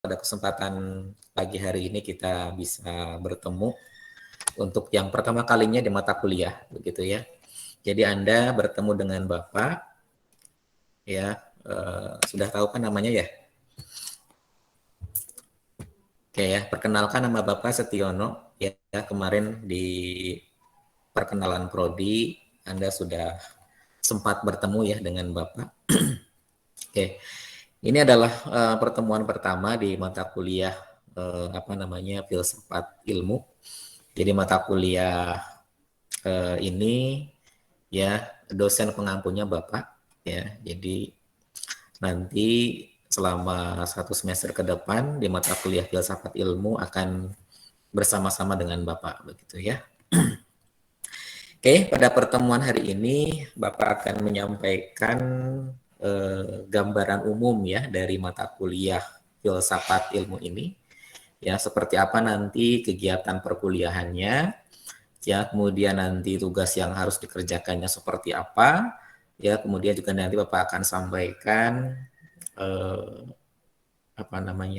pada kesempatan pagi hari ini kita bisa bertemu untuk yang pertama kalinya di mata kuliah, begitu ya. Jadi Anda bertemu dengan Bapak, ya, sudah tahu kan namanya ya? Oke ya, perkenalkan nama Bapak Setiono, ya, kemarin di perkenalan Prodi, Anda sudah sempat bertemu ya dengan Bapak. Oke, ini adalah pertemuan pertama di mata kuliah filsafat ilmu. Jadi mata kuliah ini ya dosen pengampunya Bapak ya. Jadi nanti selama 1 semester ke depan di mata kuliah filsafat ilmu akan bersama-sama dengan Bapak begitu ya. Oke, pada pertemuan hari ini Bapak akan menyampaikan gambaran umum ya dari mata kuliah filsafat ilmu ini. Ya, seperti apa nanti kegiatan perkuliahannya, ya, kemudian nanti tugas yang harus dikerjakannya seperti apa, ya, kemudian juga nanti Bapak akan sampaikan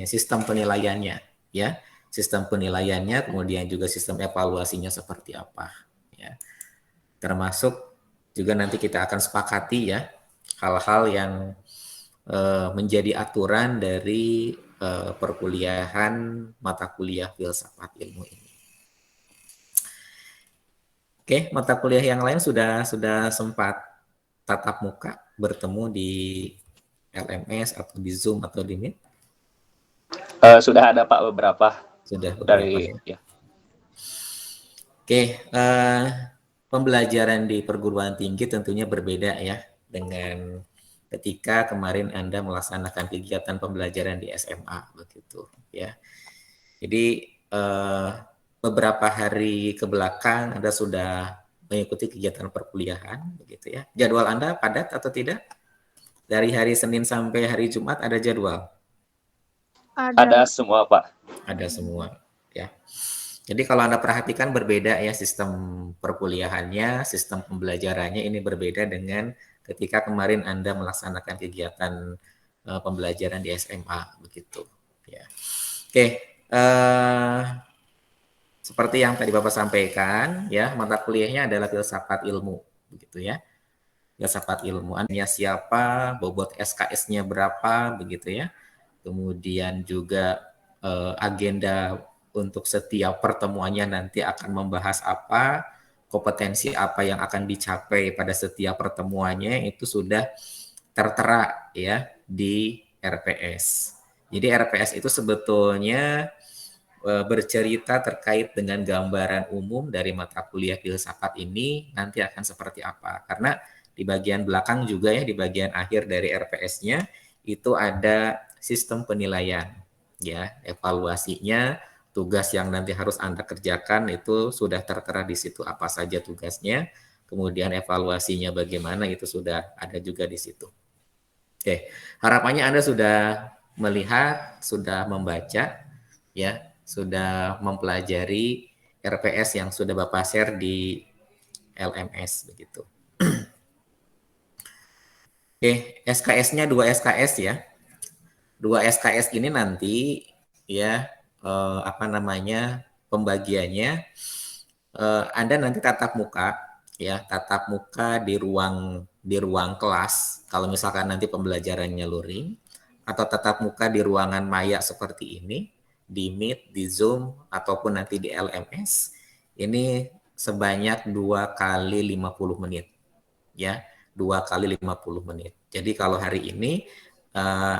sistem penilaiannya, ya, sistem penilaiannya, kemudian juga sistem evaluasinya seperti apa, ya, termasuk juga nanti kita akan sepakati ya hal-hal yang menjadi aturan dari perkuliahan mata kuliah filsafat ilmu ini. Oke, mata kuliah yang lain sudah sempat tatap muka bertemu di LMS atau di Zoom atau di Meet? Sudah ada Pak beberapa Sudah beberapa dari ya. ya. Oke, pembelajaran di perguruan tinggi tentunya berbeda ya dengan ketika kemarin Anda melaksanakan kegiatan pembelajaran di SMA begitu ya. Jadi beberapa hari ke belakang Anda sudah mengikuti kegiatan perkuliahan begitu ya. Jadwal Anda padat atau tidak? Dari hari Senin sampai hari Jumat ada jadwal? Ada semua Pak. Ada semua ya. Jadi kalau Anda perhatikan berbeda ya sistem perkuliahannya, sistem pembelajarannya ini berbeda dengan ketika kemarin Anda melaksanakan kegiatan pembelajaran di SMA begitu ya. Oke, seperti yang tadi Bapak sampaikan ya, mata kuliahnya adalah filsafat ilmu begitu ya. Filsafat ilmu, Anda siapa, bobot SKS-nya berapa begitu ya. Kemudian juga agenda untuk setiap pertemuannya nanti akan membahas apa, kompetensi apa yang akan dicapai pada setiap pertemuannya itu sudah tertera ya di RPS. Jadi RPS itu sebetulnya bercerita terkait dengan gambaran umum dari mata kuliah filsafat ini nanti akan seperti apa. Karena di bagian belakang juga ya, di bagian akhir dari RPS-nya itu ada sistem penilaian ya, evaluasinya, tugas yang nanti harus Anda kerjakan itu sudah tertera di situ apa saja tugasnya, kemudian evaluasinya bagaimana itu sudah ada juga di situ. Oke, harapannya Anda sudah melihat, sudah membaca ya, sudah mempelajari RPS yang sudah Bapak share di LMS begitu. Oke, SKS-nya 2 SKS ya. 2 SKS ini nanti ya pembagiannya Anda nanti tatap muka ya, tatap muka di ruang kelas kalau misalkan nanti pembelajarannya luring, atau tatap muka di ruangan maya seperti ini, di Meet, di Zoom, ataupun nanti di LMS, ini sebanyak 2 kali 50 menit. Ya, 2 kali 50 menit. Jadi kalau hari ini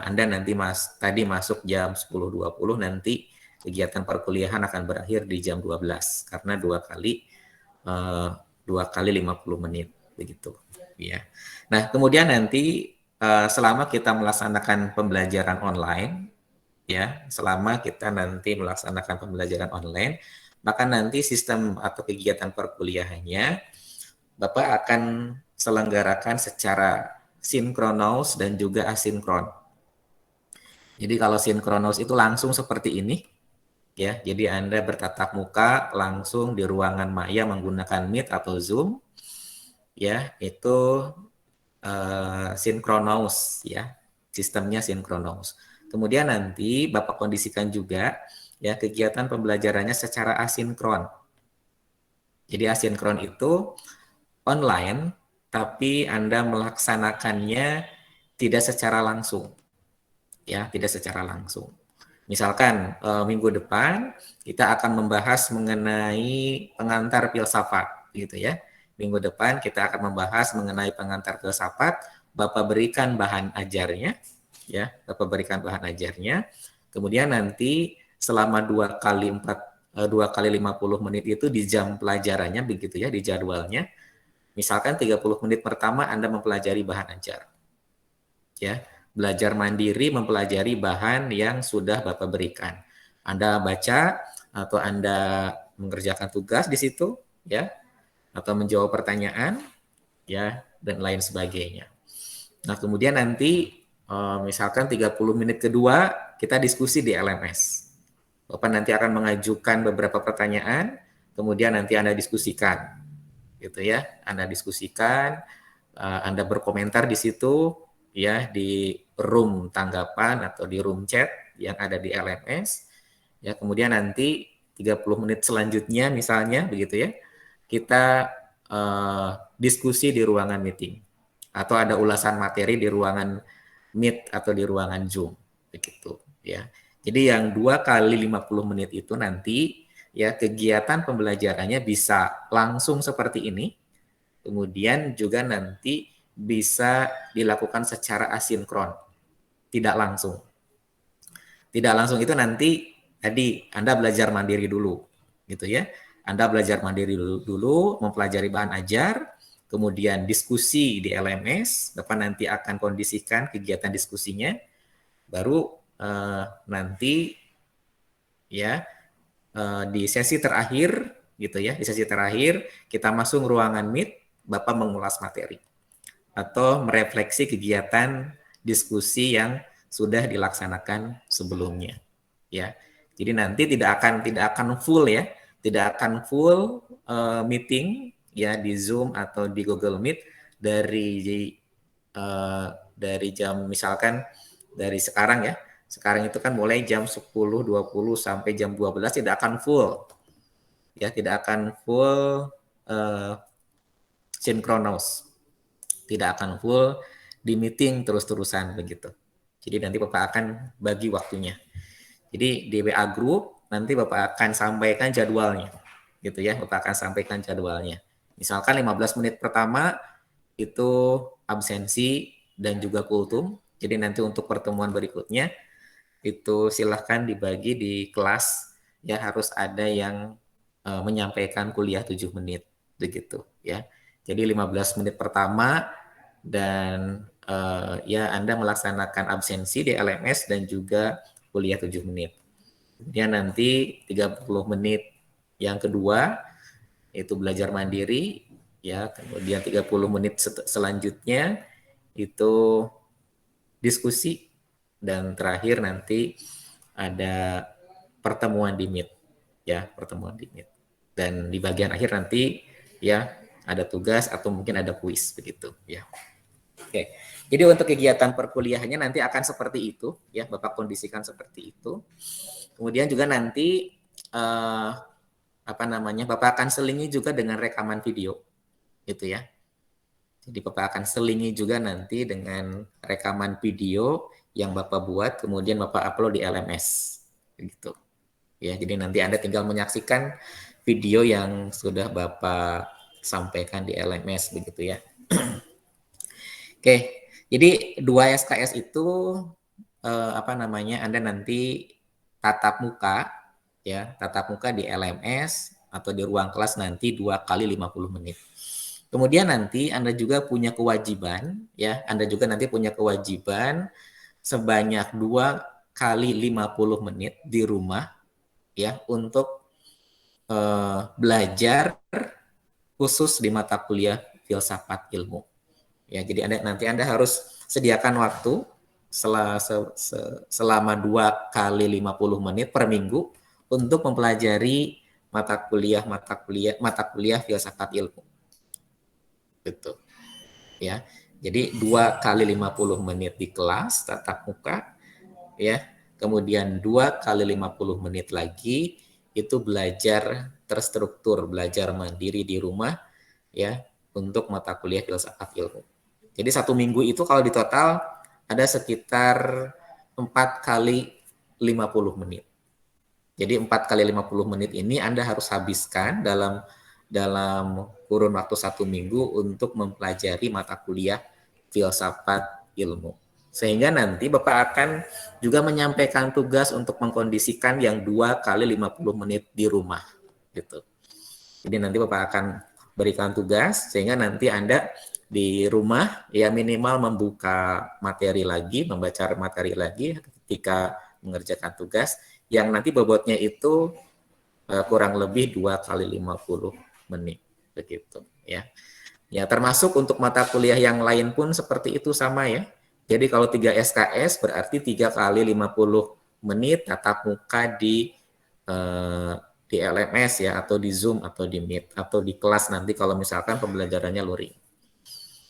Anda nanti tadi masuk jam 10.20, nanti kegiatan perkuliahan akan berakhir di jam 12 karena 2 kali 50 menit begitu ya. Nah, kemudian nanti selama kita melaksanakan pembelajaran online ya, selama kita nanti melaksanakan pembelajaran online, maka nanti sistem atau kegiatan perkuliahannya Bapak akan selenggarakan secara sinkronus dan juga asinkron. Jadi kalau sinkronus itu langsung seperti ini ya. Jadi Anda bertatap muka langsung di ruangan maya menggunakan Meet atau Zoom ya, itu sinkronus ya, sistemnya sinkronus. Kemudian nanti Bapak kondisikan juga ya kegiatan pembelajarannya secara asinkron. Jadi asinkron itu online, tapi Anda melaksanakannya tidak secara langsung. Ya, tidak secara langsung. Misalkan minggu depan kita akan membahas mengenai pengantar filsafat gitu ya. Minggu depan kita akan membahas mengenai pengantar filsafat, Bapak berikan bahan ajarnya ya, Bapak berikan bahan ajarnya. Kemudian nanti selama 2 kali 50 menit itu di jam pelajarannya begitu ya, di jadwalnya. Misalkan 30 menit pertama Anda mempelajari bahan ajar. Ya, belajar mandiri mempelajari bahan yang sudah Bapak berikan. Anda baca atau Anda mengerjakan tugas di situ ya, atau menjawab pertanyaan ya, dan lain sebagainya. Nah, kemudian nanti misalkan 30 menit kedua kita diskusi di LMS. Bapak nanti akan mengajukan beberapa pertanyaan, kemudian nanti Anda diskusikan. Gitu ya. Anda diskusikan, Anda berkomentar di situ ya, di room tanggapan atau di room chat yang ada di LMS. Ya, kemudian nanti 30 menit selanjutnya misalnya begitu ya, kita diskusi di ruangan meeting atau ada ulasan materi di ruangan Meet atau di ruangan Zoom begitu ya. Jadi yang 2 kali 50 menit itu nanti ya kegiatan pembelajarannya bisa langsung seperti ini. Kemudian juga nanti bisa dilakukan secara asinkron, tidak langsung. Tidak langsung itu nanti tadi Anda belajar mandiri dulu, gitu ya. Anda belajar mandiri dulu, mempelajari bahan ajar, kemudian diskusi di LMS, Bapak nanti akan kondisikan kegiatan diskusinya, baru nanti ya di sesi terakhir gitu ya, di sesi terakhir kita masuk ruangan Meet, Bapak mengulas materi atau merefleksi kegiatan diskusi yang sudah dilaksanakan sebelumnya ya. Jadi nanti tidak akan full ya, tidak akan full meeting ya di Zoom atau di Google Meet dari jam misalkan dari sekarang ya. Sekarang itu kan mulai jam 10.20 sampai jam 12 tidak akan full. Ya, tidak akan full sinkronos. Tidak akan full di meeting terus-terusan begitu. Jadi nanti Bapak akan bagi waktunya. Jadi di WA group nanti Bapak akan sampaikan jadwalnya. Gitu ya, Bapak akan sampaikan jadwalnya. Misalkan 15 menit pertama itu absensi dan juga kultum. Jadi nanti untuk pertemuan berikutnya itu silahkan dibagi di kelas ya, harus ada yang menyampaikan kuliah 7 menit begitu ya. Jadi 15 menit pertama dan ya Anda melaksanakan absensi di LMS dan juga kuliah 7 menit. Kemudian nanti 30 menit yang kedua itu belajar mandiri ya, kemudian 30 menit selanjutnya itu diskusi dan terakhir nanti ada pertemuan di Meet ya, pertemuan di Meet. Dan di bagian akhir nanti ya ada tugas atau mungkin ada kuis begitu ya. Oke. Jadi untuk kegiatan perkuliahannya nanti akan seperti itu ya, Bapak kondisikan seperti itu. Kemudian juga nanti Bapak akan selingi juga dengan rekaman video gitu ya. Jadi Bapak akan selingi juga nanti dengan rekaman video yang Bapak buat, kemudian Bapak upload di LMS. Begitu. Ya, jadi nanti Anda tinggal menyaksikan video yang sudah Bapak sampaikan di LMS begitu ya. Oke, jadi 2 SKS itu Anda nanti tatap muka ya, tatap muka di LMS atau di ruang kelas nanti 2 kali 50 menit. Kemudian nanti Anda juga punya kewajiban ya, Anda juga nanti punya kewajiban sebanyak 2 kali 50 menit di rumah ya untuk belajar khusus di mata kuliah filsafat ilmu. Ya, jadi nanti Anda harus sediakan waktu selama 2 kali 50 menit per minggu untuk mempelajari mata kuliah filsafat ilmu. Gitu. Ya. Jadi 2 kali 50 menit di kelas tatap muka, ya. Kemudian 2 kali 50 menit lagi itu belajar terstruktur, belajar mandiri di rumah ya untuk mata kuliah filsafat ilmu. Jadi 1 minggu itu kalau di total ada sekitar 4 kali 50 menit. Jadi 4 kali 50 menit ini Anda harus habiskan dalam kurun waktu 1 minggu untuk mempelajari mata kuliah filsafat ilmu. Sehingga nanti Bapak akan juga menyampaikan tugas untuk mengkondisikan yang 2 kali 50 menit di rumah. Gitu. Jadi nanti Bapak akan berikan tugas sehingga nanti Anda di rumah ya minimal membuka materi lagi, membaca materi lagi ketika mengerjakan tugas yang nanti bobotnya itu kurang lebih 2 kali 50 menit begitu ya. Ya, termasuk untuk mata kuliah yang lain pun seperti itu sama ya. Jadi kalau 3 SKS berarti 3 kali 50 menit tatap muka di LMS ya, atau di Zoom, atau di Meet, atau di kelas nanti kalau misalkan pembelajarannya luring.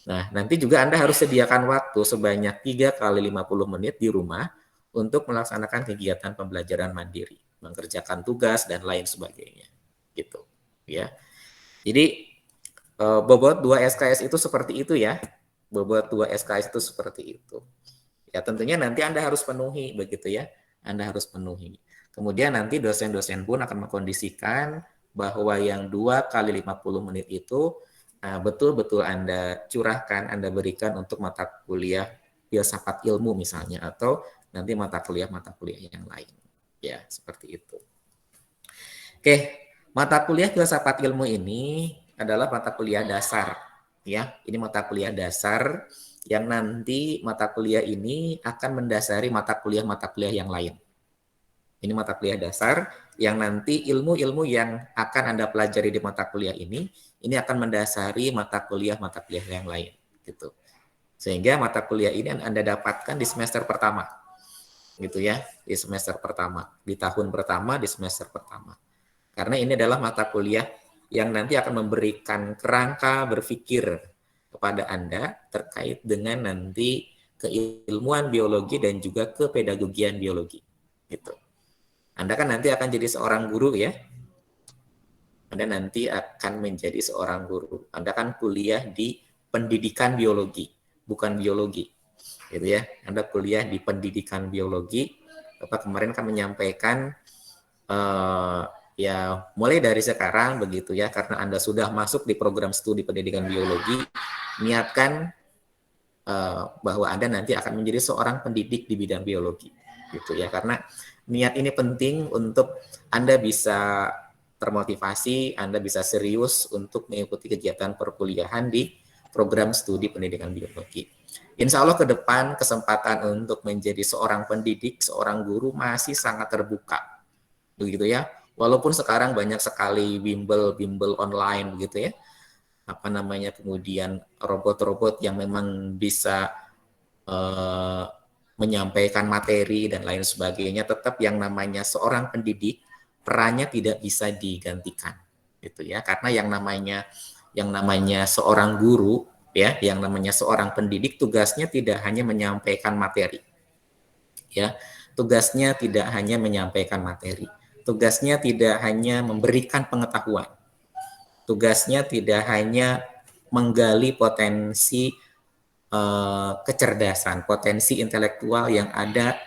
Nah, nanti juga Anda harus sediakan waktu sebanyak 3 kali 50 menit di rumah untuk melaksanakan kegiatan pembelajaran mandiri, mengerjakan tugas, dan lain sebagainya. Gitu ya. Jadi bobot 2 SKS itu seperti itu ya. Bobot 2 SKS itu seperti itu. Ya tentunya nanti Anda harus penuhi begitu ya. Anda harus penuhi. Kemudian nanti dosen-dosen pun akan mengkondisikan bahwa yang 2 kali 50 menit itu betul-betul Anda curahkan, Anda berikan untuk mata kuliah filsafat ilmu misalnya, atau nanti mata kuliah yang lain. Ya, seperti itu. Oke, mata kuliah filsafat ilmu ini adalah mata kuliah dasar. Ya, ini mata kuliah dasar yang nanti mata kuliah ini akan mendasari mata kuliah yang lain. Ini mata kuliah dasar yang nanti ilmu-ilmu yang akan Anda pelajari di mata kuliah ini akan mendasari mata kuliah yang lain. Gitu. Sehingga mata kuliah ini Anda dapatkan di semester pertama. Gitu ya, di semester pertama, di tahun pertama, di semester pertama. Karena ini adalah mata kuliah yang nanti akan memberikan kerangka berpikir kepada Anda terkait dengan nanti keilmuan biologi dan juga kepedagogian biologi. Gitu. Anda kan nanti akan jadi seorang guru ya. Anda nanti akan menjadi seorang guru. Anda kan kuliah di pendidikan biologi, bukan biologi. Gitu ya. Anda kuliah di pendidikan biologi. Bapak kemarin kan menyampaikan ya mulai dari sekarang begitu ya, karena Anda sudah masuk di program studi pendidikan biologi, niatkan bahwa Anda nanti akan menjadi seorang pendidik di bidang biologi gitu ya, karena niat ini penting untuk Anda bisa termotivasi, Anda bisa serius untuk mengikuti kegiatan perkuliahan di program studi pendidikan biologi. Insya Allah ke depan kesempatan untuk menjadi seorang pendidik, seorang guru masih sangat terbuka begitu ya. Walaupun sekarang banyak sekali bimbel online begitu ya, apa namanya, kemudian robot-robot yang memang bisa menyampaikan materi dan lain sebagainya, tetap yang namanya seorang pendidik perannya tidak bisa digantikan gitu ya, karena yang namanya seorang guru ya, yang namanya seorang pendidik tugasnya tidak hanya menyampaikan materi ya, tugasnya tidak hanya menyampaikan materi, tugasnya tidak hanya memberikan pengetahuan, tugasnya tidak hanya menggali potensi kecerdasan, potensi intelektual yang ada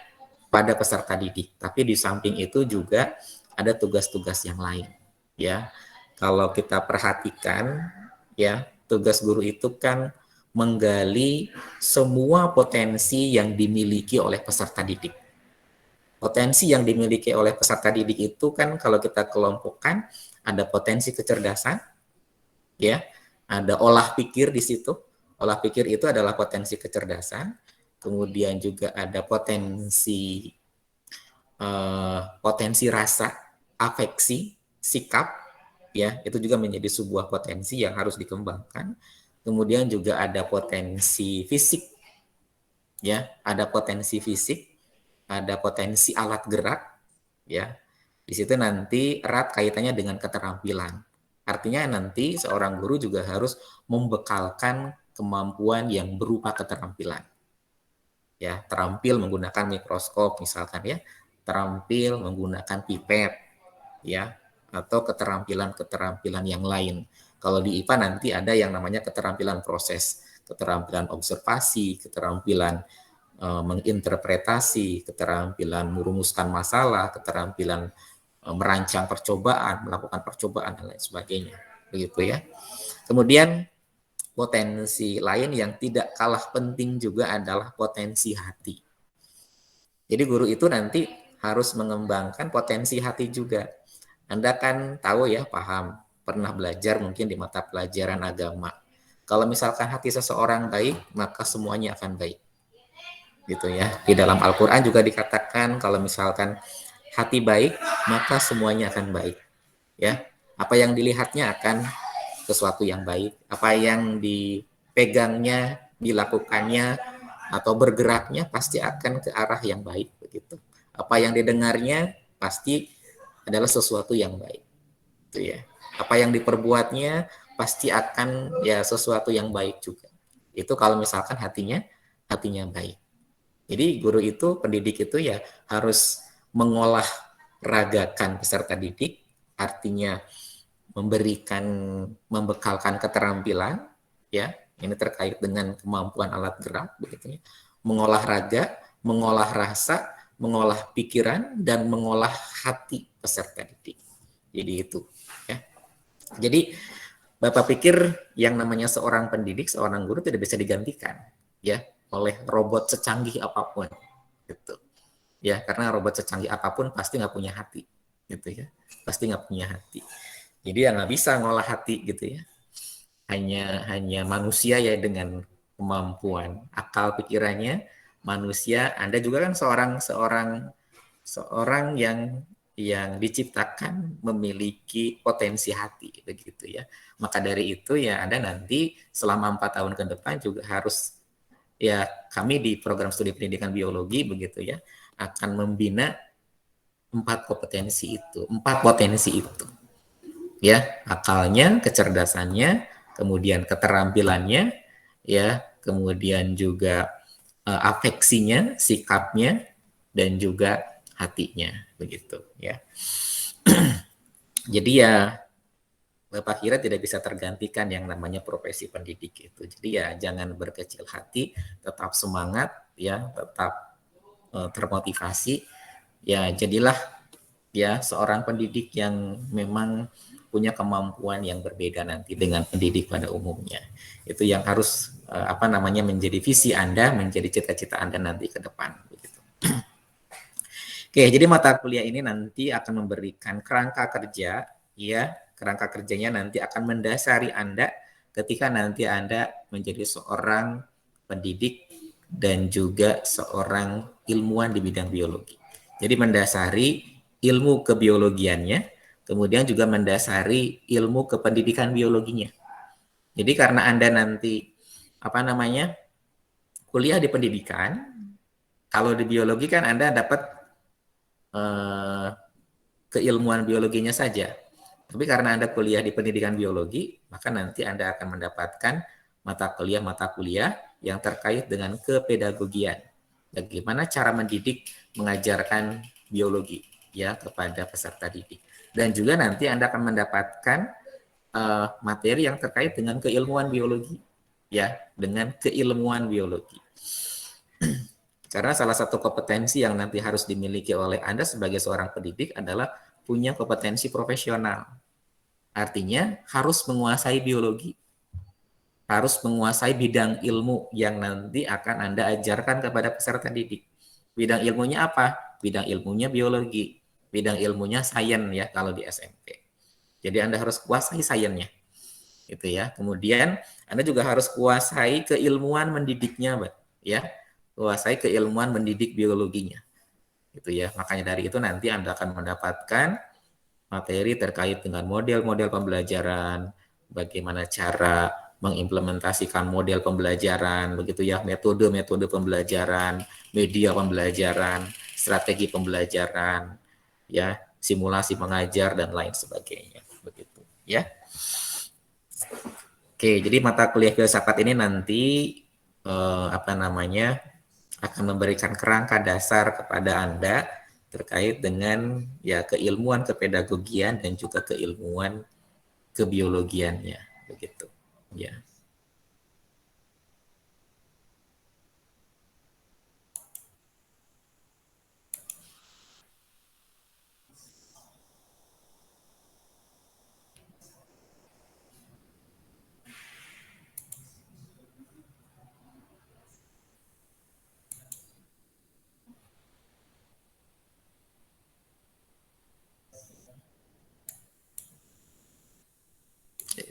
pada peserta didik. Tapi di samping itu juga ada tugas-tugas yang lain. Ya, kalau kita perhatikan, ya tugas guru itu kan menggali semua potensi yang dimiliki oleh peserta didik. Potensi yang dimiliki oleh peserta didik itu kan kalau kita kelompokkan ada potensi kecerdasan, ya, ada olah pikir di situ. Olah pikir itu adalah potensi kecerdasan. Kemudian juga ada potensi rasa, afeksi, sikap, ya, itu juga menjadi sebuah potensi yang harus dikembangkan. Kemudian juga ada potensi fisik, ya, ada potensi fisik, ada potensi alat gerak, ya. Di situ nanti erat kaitannya dengan keterampilan. Artinya nanti seorang guru juga harus membekalkan kemampuan yang berupa keterampilan. ya, terampil menggunakan mikroskop misalkan ya, terampil menggunakan pipet ya, atau keterampilan-keterampilan yang lain. Kalau di IPA nanti ada yang namanya keterampilan proses, keterampilan observasi, keterampilan menginterpretasi, keterampilan merumuskan masalah, keterampilan merancang percobaan, melakukan percobaan dan lain sebagainya. Begitu ya. Kemudian potensi lain yang tidak kalah penting juga adalah potensi hati. Jadi guru itu nanti harus mengembangkan potensi hati juga. Anda kan tahu ya, paham, pernah belajar mungkin di mata pelajaran agama. Kalau misalkan hati seseorang baik, maka semuanya akan baik. Gitu ya. Di dalam Al-Qur'an juga dikatakan kalau misalkan hati baik, maka semuanya akan baik. Ya. Apa yang dilihatnya akan sesuatu yang baik, apa yang dipegangnya, dilakukannya atau bergeraknya pasti akan ke arah yang baik begitu. Apa yang didengarnya pasti adalah sesuatu yang baik. Itu ya. Apa yang diperbuatnya pasti akan ya sesuatu yang baik juga. Itu kalau misalkan hatinya baik. Jadi guru itu, pendidik itu ya harus mengolah ragakan peserta didik, artinya membekalkan keterampilan, ya, ini terkait dengan kemampuan alat gerak, begitu ya, mengolah raga, mengolah rasa, mengolah pikiran, dan mengolah hati peserta didik. Jadi itu, ya. Jadi Bapak pikir yang namanya seorang pendidik, seorang guru tidak bisa digantikan, ya, oleh robot secanggih apapun, gitu. Ya, karena robot secanggih apapun pasti nggak punya hati, gitu ya, pasti nggak punya hati. Jadi ya nggak bisa ngolah hati gitu ya. Hanya manusia ya dengan kemampuan akal pikirannya manusia. Anda juga kan seorang yang diciptakan memiliki potensi hati begitu ya. Maka dari itu ya Anda nanti selama 4 tahun ke depan juga harus ya, kami di program studi pendidikan biologi begitu ya akan membina 4 potensi itu. Ya, akalnya, kecerdasannya, kemudian keterampilannya, ya, kemudian juga afeksinya, sikapnya, dan juga hatinya, begitu ya. Jadi ya Bapak kira tidak bisa tergantikan yang namanya profesi pendidik itu. Jadi ya jangan berkecil hati, tetap semangat, ya, tetap termotivasi, ya jadilah ya seorang pendidik yang memang punya kemampuan yang berbeda nanti dengan pendidik pada umumnya. Itu yang harus menjadi visi Anda, menjadi cita-cita Anda nanti ke depan begitu. Oke, jadi mata kuliah ini nanti akan memberikan kerangka kerja, ya, kerangka kerjanya nanti akan mendasari Anda ketika nanti Anda menjadi seorang pendidik dan juga seorang ilmuwan di bidang biologi. Jadi mendasari ilmu kebiologiannya, kemudian juga mendasari ilmu kependidikan biologinya. Jadi karena Anda nanti kuliah di pendidikan, kalau di biologi kan Anda dapat keilmuan biologinya saja. Tapi karena Anda kuliah di pendidikan biologi, maka nanti Anda akan mendapatkan mata kuliah yang terkait dengan kepedagogian. Bagaimana cara mendidik, mengajarkan biologi ya kepada peserta didik. Dan juga nanti Anda akan mendapatkan materi yang terkait dengan keilmuan biologi ya, dengan keilmuan biologi. Karena salah satu kompetensi yang nanti harus dimiliki oleh Anda sebagai seorang pendidik adalah punya kompetensi profesional. Artinya harus menguasai biologi, harus menguasai bidang ilmu yang nanti akan Anda ajarkan kepada peserta didik. Bidang ilmunya apa? Bidang ilmunya biologi, bidang ilmunya sains ya kalau di SMP. Jadi Anda harus kuasai sainsnya, gitu ya. Kemudian Anda juga harus kuasai keilmuan mendidiknya, ya, kuasai keilmuan mendidik biologinya, gitu ya. Makanya dari itu nanti Anda akan mendapatkan materi terkait dengan model-model pembelajaran, bagaimana cara mengimplementasikan model pembelajaran, begitu ya, metode-metode pembelajaran, media pembelajaran, strategi pembelajaran, ya, simulasi mengajar dan lain sebagainya, begitu ya. Oke, jadi mata kuliah filsafat ini nanti akan memberikan kerangka dasar kepada Anda terkait dengan ya keilmuan kepedagogian dan juga keilmuan kebiologiannya, begitu. Ya.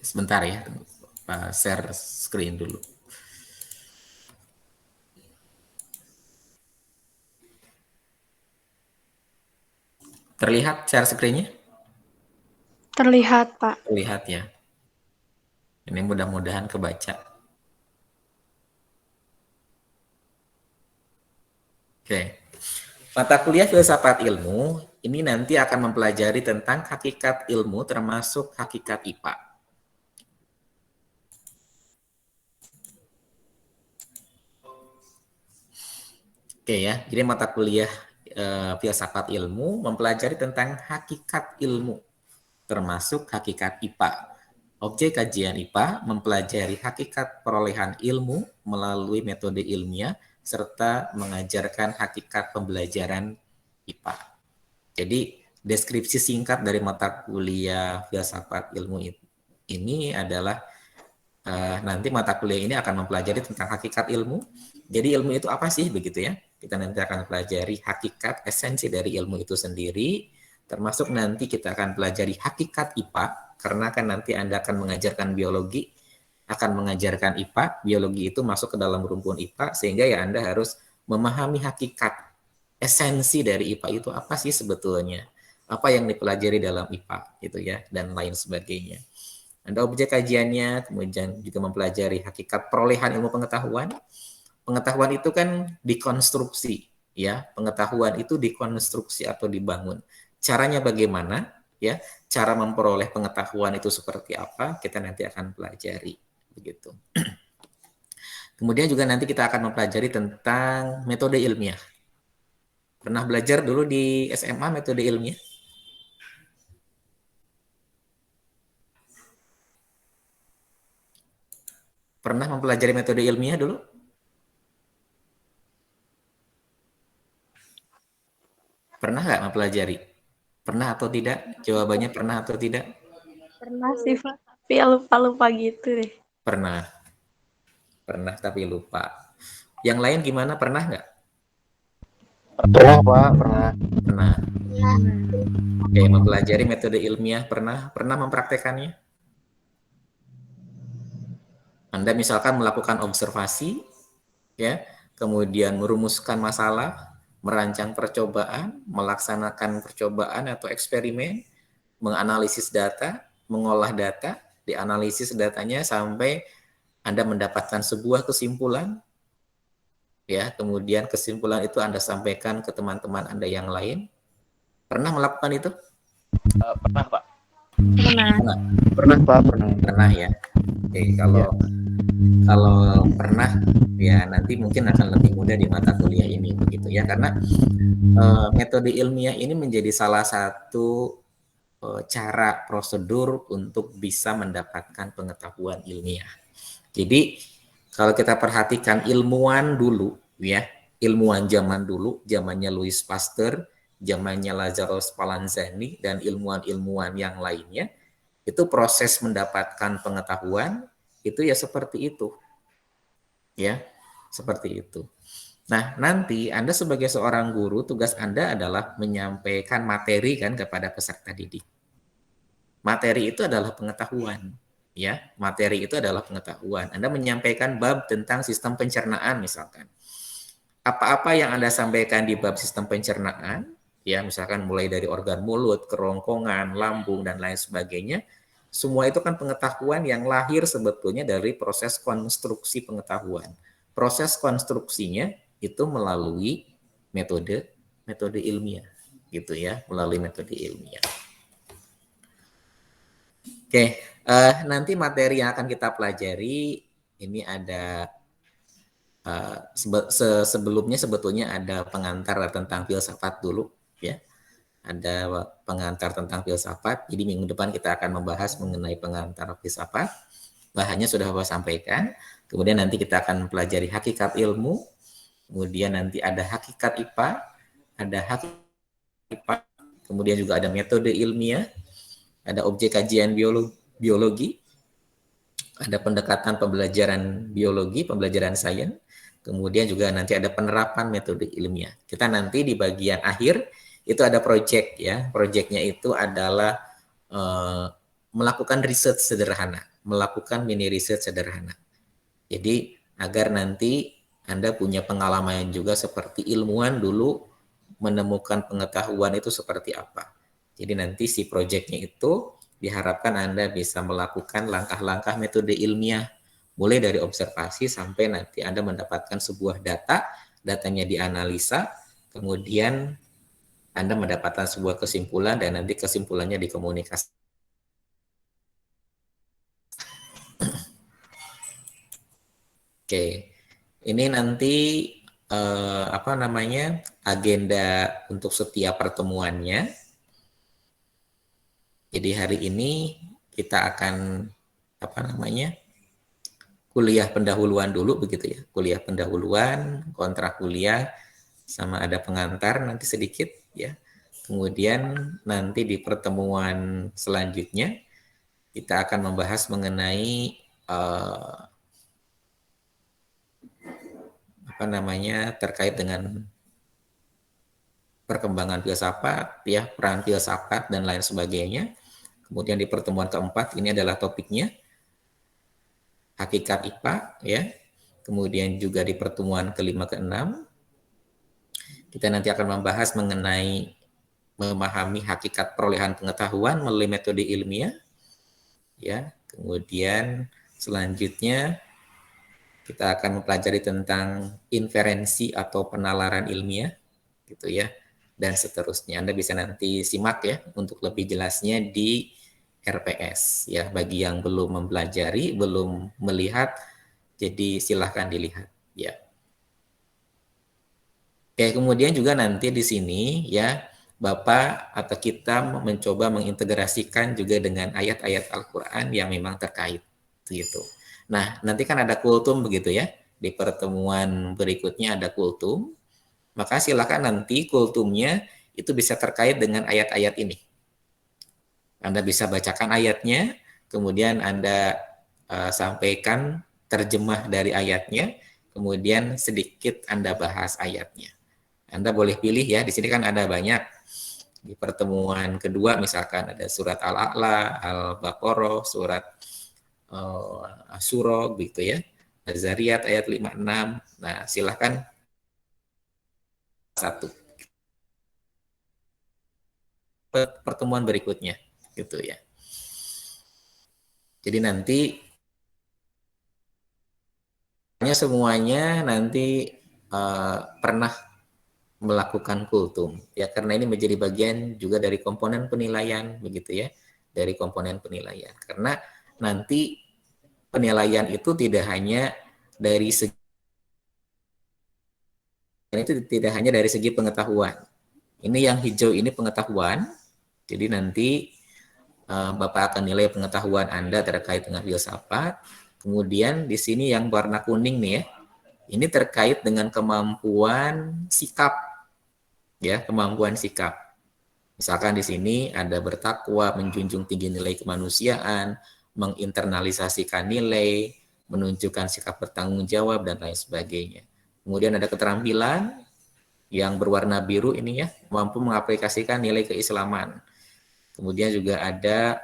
Sebentar ya, Pak, share screen dulu. Terlihat share screen-nya? Terlihat, Pak. Terlihat ya. Ini mudah-mudahan kebaca. Oke. Mata kuliah filsafat ilmu ini nanti akan mempelajari tentang hakikat ilmu termasuk hakikat IPA. Oke ya, jadi mata kuliah filsafat ilmu mempelajari tentang hakikat ilmu termasuk hakikat IPA. Objek kajian IPA mempelajari hakikat perolehan ilmu melalui metode ilmiah serta mengajarkan hakikat pembelajaran IPA. Jadi deskripsi singkat dari mata kuliah filsafat ilmu ini adalah nanti mata kuliah ini akan mempelajari tentang hakikat ilmu. Jadi ilmu itu apa sih begitu ya? Kita nanti akan pelajari hakikat esensi dari ilmu itu sendiri, termasuk nanti kita akan pelajari hakikat IPA, karena kan nanti Anda akan mengajarkan biologi, akan mengajarkan IPA, biologi itu masuk ke dalam rumpun IPA, sehingga ya Anda harus memahami hakikat esensi dari IPA itu apa sih sebetulnya, apa yang dipelajari dalam IPA gitu ya, dan lain sebagainya. Ada objek kajiannya, kemudian juga mempelajari hakikat perolehan ilmu pengetahuan. Pengetahuan itu kan dikonstruksi, ya. Pengetahuan itu dikonstruksi atau dibangun. Caranya bagaimana, ya? Cara memperoleh pengetahuan itu seperti apa? Kita nanti akan pelajari, begitu. Kemudian juga nanti kita akan mempelajari tentang metode ilmiah. Pernah belajar dulu di SMA metode ilmiah? Pernah mempelajari metode ilmiah dulu? Pernah nggak mempelajari? Pernah atau tidak? Jawabannya pernah atau tidak? Pernah sih, Pak. Tapi ya lupa-lupa gitu deh. Pernah. Pernah tapi lupa. Yang lain gimana? Pernah nggak? Pernah, Pak. Pernah. Pernah. Oke, mempelajari metode ilmiah pernah? Pernah mempraktekannya? Anda misalkan melakukan observasi, ya, kemudian merumuskan masalah, merancang percobaan, melaksanakan percobaan atau eksperimen, menganalisis data, mengolah data, dianalisis datanya sampai Anda mendapatkan sebuah kesimpulan, ya, kemudian kesimpulan itu Anda sampaikan ke teman-teman Anda yang lain. Pernah melakukan itu? Pernah, Pak. Pernah. Pernah, Pak. Pernah. Pernah ya. Oke, kalau pernah ya nanti mungkin akan lebih mudah di mata kuliah ini begitu ya, karena metode ilmiah ini menjadi salah satu cara prosedur untuk bisa mendapatkan pengetahuan ilmiah. Jadi kalau kita perhatikan ilmuwan dulu ya, ilmuwan zaman dulu, zamannya Louis Pasteur, zamannya Lazarus Spallanzani dan ilmuwan-ilmuwan yang lainnya, itu proses mendapatkan pengetahuan itu ya seperti itu. Ya, seperti itu. Nah, nanti Anda sebagai seorang guru, tugas Anda adalah menyampaikan materi kan kepada peserta didik. Materi itu adalah pengetahuan, ya. Materi itu adalah pengetahuan. Anda menyampaikan bab tentang sistem pencernaan misalkan. Apa-apa yang Anda sampaikan di bab sistem pencernaan, ya, misalkan mulai dari organ mulut, kerongkongan, lambung dan lain sebagainya, semua itu kan pengetahuan yang lahir sebetulnya dari proses konstruksi pengetahuan. Proses konstruksinya itu melalui metode ilmiah, gitu ya, melalui metode ilmiah. Oke, nanti materi yang akan kita pelajari ini ada Sebelumnya sebetulnya ada pengantar tentang filsafat dulu, ya. Ada pengantar tentang filsafat. Jadi minggu depan kita akan membahas mengenai pengantar filsafat. Bahannya sudah Bapak sampaikan. Kemudian nanti kita akan pelajari hakikat ilmu. Kemudian nanti ada hakikat IPA, ada hakikat IPA. Kemudian juga ada metode ilmiah, ada objek kajian biologi, ada pendekatan pembelajaran biologi, pembelajaran sains. Kemudian juga nanti ada penerapan metode ilmiah. Kita nanti di bagian akhir itu ada proyek ya. Proyeknya itu adalah melakukan riset sederhana, melakukan mini riset sederhana. Jadi agar nanti Anda punya pengalaman juga seperti ilmuwan dulu menemukan pengetahuan itu seperti apa. Jadi nanti si proyeknya itu diharapkan Anda bisa melakukan langkah-langkah metode ilmiah, mulai dari observasi sampai nanti Anda mendapatkan sebuah data, datanya dianalisa, kemudian Anda mendapatkan sebuah kesimpulan dan nanti kesimpulannya dikomunikasikan. Oke, ini nanti agenda untuk setiap pertemuannya. Jadi hari ini kita akan kuliah pendahuluan dulu begitu ya, kuliah pendahuluan, kontrak kuliah, sama ada pengantar nanti sedikit ya. Kemudian nanti di pertemuan selanjutnya kita akan membahas mengenai terkait dengan perkembangan filsafat ya, peran filsafat dan lain sebagainya. Kemudian di pertemuan keempat ini adalah topiknya hakikat IPA ya. Kemudian juga di pertemuan kelima keenam kita nanti akan membahas mengenai memahami hakikat perolehan pengetahuan melalui metode ilmiah ya. Kemudian selanjutnya kita akan mempelajari tentang inferensi atau penalaran ilmiah gitu ya, dan seterusnya. Anda bisa nanti simak ya untuk lebih jelasnya di RPS ya. Bagi yang belum mempelajari, belum melihat, jadi silahkan dilihat ya. Oke, kemudian juga nanti di sini ya Bapak atau kita mencoba mengintegrasikan juga dengan ayat-ayat Al-Quran yang memang terkait gitu. Nah, nanti kan ada kultum begitu ya. Di pertemuan berikutnya ada kultum. Maka silakan nanti kultumnya itu bisa terkait dengan ayat-ayat ini. Anda bisa bacakan ayatnya, kemudian Anda sampaikan terjemah dari ayatnya, kemudian sedikit Anda bahas ayatnya. Anda boleh pilih ya, di sini kan ada banyak. Di pertemuan kedua misalkan ada surat Al-A'la, Al-Baqarah, surat Asyura gitu ya. Az-Zariyat ayat 56. Nah, silahkan satu pertemuan berikutnya gitu ya. Jadi nanti semuanya nanti pernah melakukan kultum ya, karena ini menjadi bagian juga dari komponen penilaian begitu ya, dari komponen penilaian. Karena nanti penilaian itu tidak hanya dari segi pengetahuan. Ini yang hijau ini pengetahuan. Jadi nanti Bapak akan nilai pengetahuan Anda terkait dengan filsafat. Kemudian di sini yang warna kuning nih ya. Ini terkait dengan kemampuan sikap. Ya, kemampuan sikap. Misalkan di sini ada bertakwa, menjunjung tinggi nilai kemanusiaan, menginternalisasikan nilai, menunjukkan sikap bertanggung jawab, dan lain sebagainya. Kemudian ada keterampilan yang berwarna biru ini ya, mampu mengaplikasikan nilai keislaman. Kemudian juga ada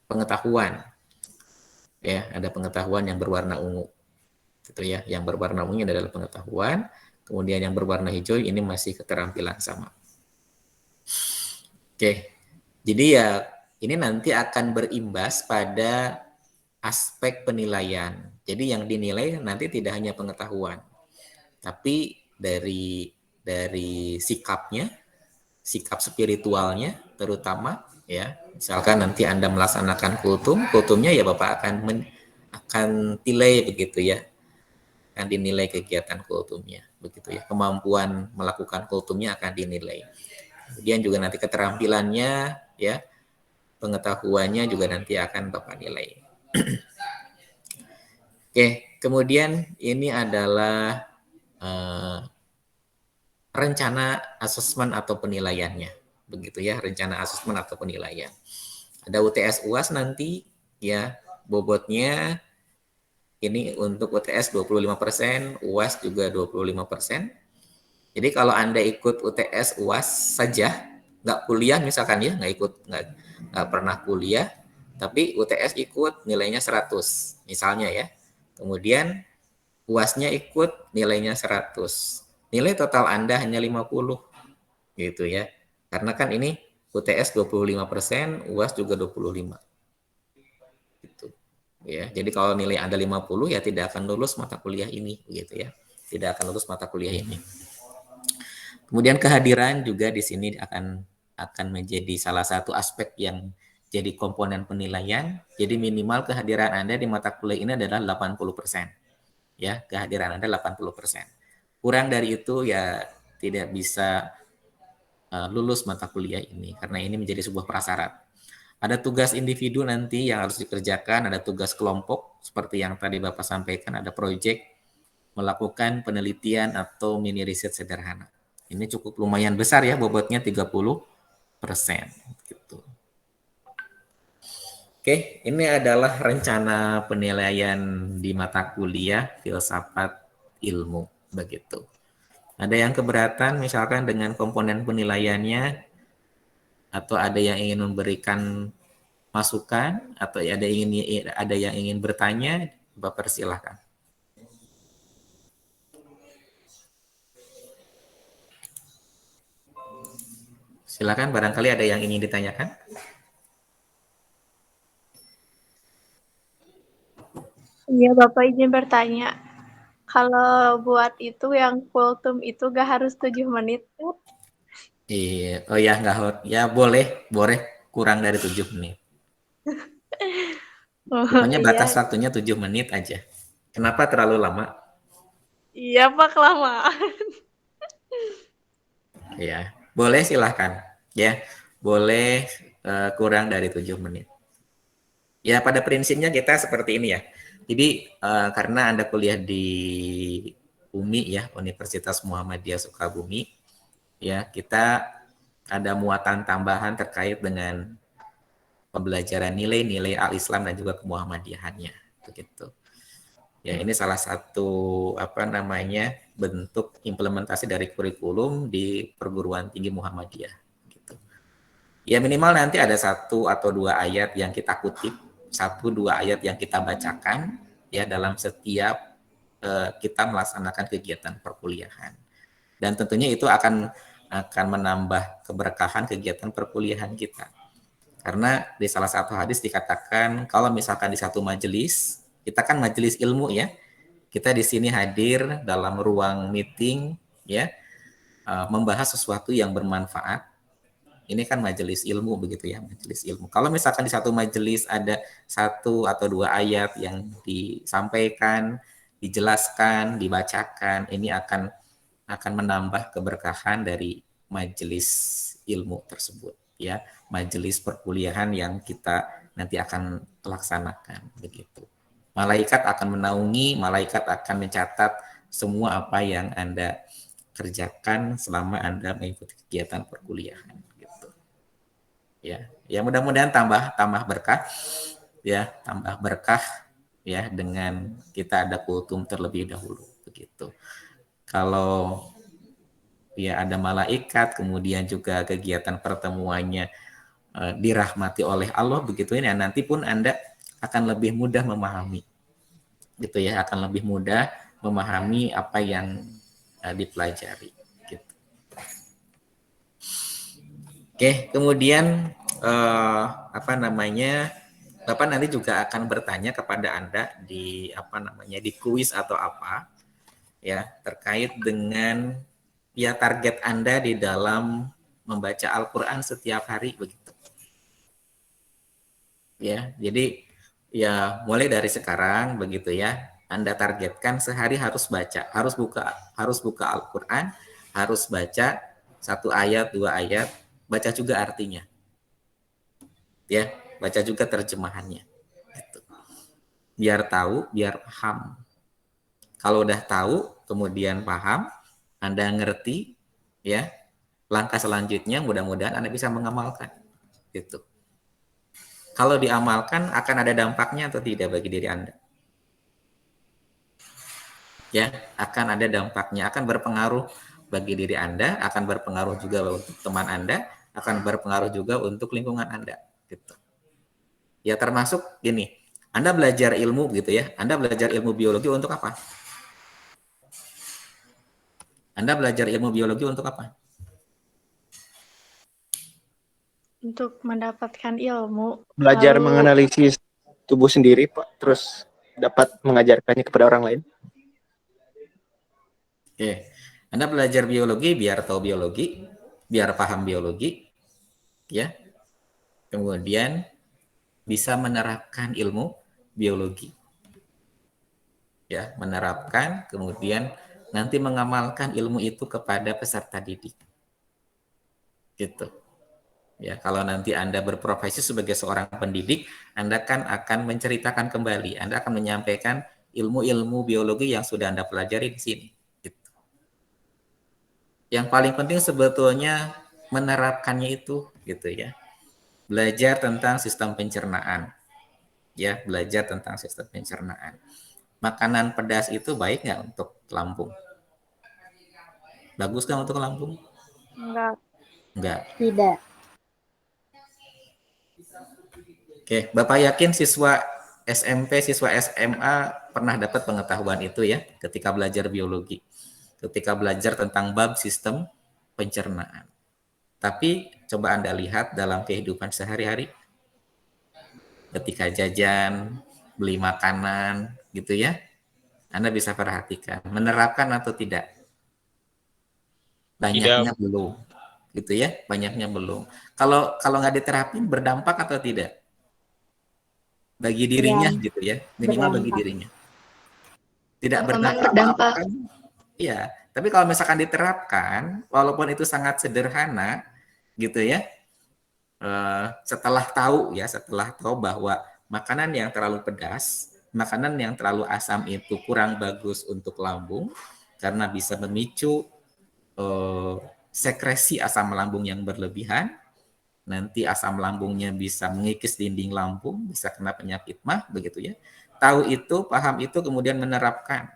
pengetahuan. Ya, ada pengetahuan yang berwarna ungu. Gitu ya, yang berwarna ungu adalah pengetahuan. Kemudian yang berwarna hijau ini masih keterampilan sama. Oke, jadi ya ini nanti akan berimbas pada aspek penilaian. Jadi yang dinilai nanti tidak hanya pengetahuan, tapi dari sikapnya, sikap spiritualnya terutama ya. Misalkan nanti Anda melaksanakan kultumnya ya Bapak akan akan delay begitu ya, akan dinilai kegiatan kultumnya begitu ya, kemampuan melakukan kultumnya akan dinilai. Kemudian juga nanti keterampilannya ya, pengetahuannya juga nanti akan Bapak nilai. Oke, kemudian ini adalah rencana asesmen atau penilaiannya begitu ya, rencana asesmen atau penilaian. Ada UTS UAS nanti ya, bobotnya ini untuk UTS 25%, UAS juga 25%. Jadi kalau Anda ikut UTS UAS saja, nggak kuliah misalkan ya, nggak pernah kuliah, tapi UTS ikut nilainya 100 misalnya ya. Kemudian UASnya ikut nilainya 100. Nilai total Anda hanya 50 gitu ya. Karena kan ini UTS 25%, UAS juga 25. Gitu. Ya, jadi kalau nilai Anda 50 ya tidak akan lulus mata kuliah ini gitu ya. Tidak akan lulus mata kuliah ini. Kemudian kehadiran juga di sini akan menjadi salah satu aspek yang jadi komponen penilaian. Jadi minimal kehadiran Anda di mata kuliah ini adalah 80%. Ya, kehadiran Anda 80%. Kurang dari itu ya tidak bisa lulus mata kuliah ini karena ini menjadi sebuah prasyarat. Ada tugas individu nanti yang harus dikerjakan, ada tugas kelompok seperti yang tadi Bapak sampaikan, ada proyek melakukan penelitian atau mini riset sederhana. Ini cukup lumayan besar ya, bobotnya 30%. Gitu. Oke, ini adalah rencana penilaian di mata kuliah filsafat ilmu begitu. Ada yang keberatan misalkan dengan komponen penilaiannya, atau ada yang ingin memberikan masukan, atau ada yang ingin bertanya, Bapak persilahkan. Silakan, barangkali ada yang ingin ditanyakan. Iya, Bapak izin bertanya. Kalau buat itu yang kultum itu gak harus 7 menit tuh. Iya, oh ya nggak hot. Ya boleh kurang dari 7 menit. Oh, Pokoknya batas iya. waktunya 7 menit aja. Kenapa terlalu lama? Iya, Pak, kelamaan. Ya, boleh silahkan. Ya, boleh kurang dari 7 menit. Ya, pada prinsipnya kita seperti ini ya. Jadi karena Anda kuliah di UMI ya, Universitas Muhammadiyah Sukabumi, ya kita ada muatan tambahan terkait dengan pembelajaran nilai-nilai al-Islam dan juga kemuhammadiyahannya, begitu. Ya, ini salah satu bentuk implementasi dari kurikulum di perguruan tinggi Muhammadiyah. Gitu. Ya minimal nanti ada 1 atau 2 ayat yang kita kutip, 1-2 ayat yang kita bacakan ya dalam setiap kita melaksanakan kegiatan perkuliahan. Dan tentunya itu akan menambah keberkahan kegiatan perkuliahan kita. Karena di salah satu hadis dikatakan kalau misalkan di satu majelis, kita kan majelis ilmu ya, kita di sini hadir dalam ruang meeting ya, membahas sesuatu yang bermanfaat. Ini kan majelis ilmu begitu ya, majelis ilmu. Kalau misalkan di satu majelis ada 1 atau 2 ayat yang disampaikan, dijelaskan, dibacakan, ini akan menambah keberkahan dari majelis ilmu tersebut ya, majelis perkuliahan yang kita nanti akan laksanakan begitu. Malaikat akan menaungi, malaikat akan mencatat semua apa yang Anda kerjakan selama Anda mengikuti kegiatan perkuliahan gitu. Ya mudah-mudahan tambah berkah ya, tambah berkah ya dengan kita ada kultum terlebih dahulu begitu. Kalau ya ada malaikat, kemudian juga kegiatan pertemuannya dirahmati oleh Allah begitu ya, nanti pun Anda akan lebih mudah memahami gitu ya, akan lebih mudah memahami apa yang dipelajari gitu. Oke, kemudian Bapak nanti juga akan bertanya kepada Anda di di kuis atau apa ya terkait dengan ya target Anda di dalam membaca Al-Qur'an setiap hari begitu. Ya, jadi Ya, mulai dari sekarang begitu ya. Anda targetkan sehari harus baca, harus buka Al-Qur'an, harus baca 1 ayat, 2 ayat, baca juga artinya. Ya, baca juga terjemahannya. Gitu. Biar tahu, biar paham. Kalau udah tahu, kemudian paham, Anda ngerti, ya, langkah selanjutnya mudah-mudahan Anda bisa mengamalkan. Gitu. Kalau diamalkan akan ada dampaknya atau tidak bagi diri Anda? Ya, akan ada dampaknya, akan berpengaruh bagi diri Anda, akan berpengaruh juga untuk teman Anda, akan berpengaruh juga untuk lingkungan Anda, gitu. Ya termasuk gini, Anda belajar ilmu gitu ya, Anda belajar ilmu biologi untuk apa? Anda belajar ilmu biologi untuk apa? Untuk mendapatkan ilmu, Belajar lalu menganalisis tubuh sendiri, Pak, terus dapat mengajarkannya kepada orang lain. Oke, Anda belajar biologi biar tahu biologi, biar paham biologi, ya. Kemudian bisa menerapkan ilmu biologi, ya, menerapkan, kemudian nanti mengamalkan ilmu itu kepada peserta didik, gitu. Ya, kalau nanti Anda berprofesi sebagai seorang pendidik, Anda kan akan menceritakan kembali, Anda akan menyampaikan ilmu-ilmu biologi yang sudah Anda pelajari di sini. Gitu. Yang paling penting sebetulnya menerapkannya itu, gitu ya. Belajar tentang sistem pencernaan, ya, belajar tentang sistem pencernaan. Makanan pedas itu baik nggak untuk lambung? Bagus nggak untuk lambung? enggak. Enggak. Tidak. Oke, Bapak yakin siswa SMP, siswa SMA pernah dapat pengetahuan itu ya ketika belajar biologi, ketika belajar tentang bab sistem pencernaan. Tapi coba Anda lihat dalam kehidupan sehari-hari, ketika jajan, beli makanan, gitu ya, Anda bisa perhatikan, menerapkan atau tidak? Banyaknya Tidak. belum, gitu ya, banyaknya belum. Kalau nggak diterapin berdampak atau tidak? Bagi dirinya Ya, gitu ya, minimal bagi berdampak. dirinya. Tidak Memang berdampak, berdampak. kan? Iya, tapi kalau misalkan diterapkan, walaupun itu sangat sederhana, gitu ya, setelah tahu bahwa makanan yang terlalu pedas, makanan yang terlalu asam itu kurang bagus untuk lambung, karena bisa memicu eh, sekresi asam lambung yang berlebihan, nanti asam lambungnya bisa mengikis dinding lambung, bisa kena penyakit mah, begitu ya. Tahu itu, paham itu, kemudian menerapkan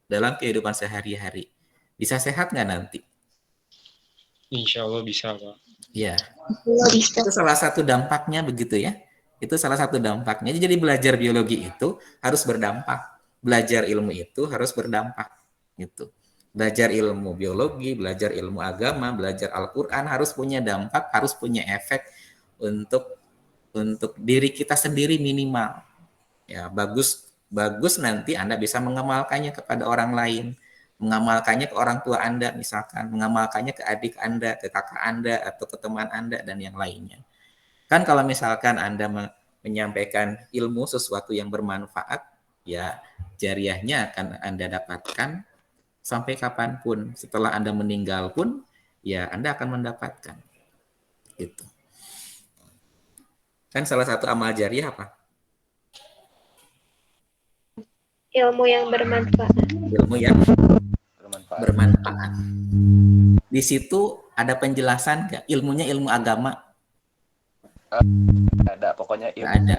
dalam kehidupan sehari-hari. Bisa sehat nggak nanti? Insya Allah bisa, Pak. Ya, Bisa. itu salah satu dampaknya begitu ya. Itu salah satu dampaknya. Jadi belajar biologi itu harus berdampak. Belajar ilmu itu harus berdampak. Gitu. Belajar ilmu biologi, belajar ilmu agama, belajar Al-Quran harus punya dampak, harus punya efek untuk diri kita sendiri minimal. Ya, bagus bagus nanti Anda bisa mengamalkannya kepada orang lain, mengamalkannya ke orang tua Anda misalkan, mengamalkannya ke adik Anda, ke kakak Anda atau ke teman Anda dan yang lainnya. Kan kalau misalkan Anda menyampaikan ilmu sesuatu yang bermanfaat, ya jariahnya akan Anda dapatkan sampai kapanpun. Setelah Anda meninggal pun, ya Anda akan mendapatkan. Gitu. Kan salah satu amal jariah apa? Ilmu yang bermanfaat. Ilmu yang Bermanfaat. bermanfaat. Di situ ada penjelasan nggak? Ilmunya ilmu agama? Ada, pokoknya Nggak ada.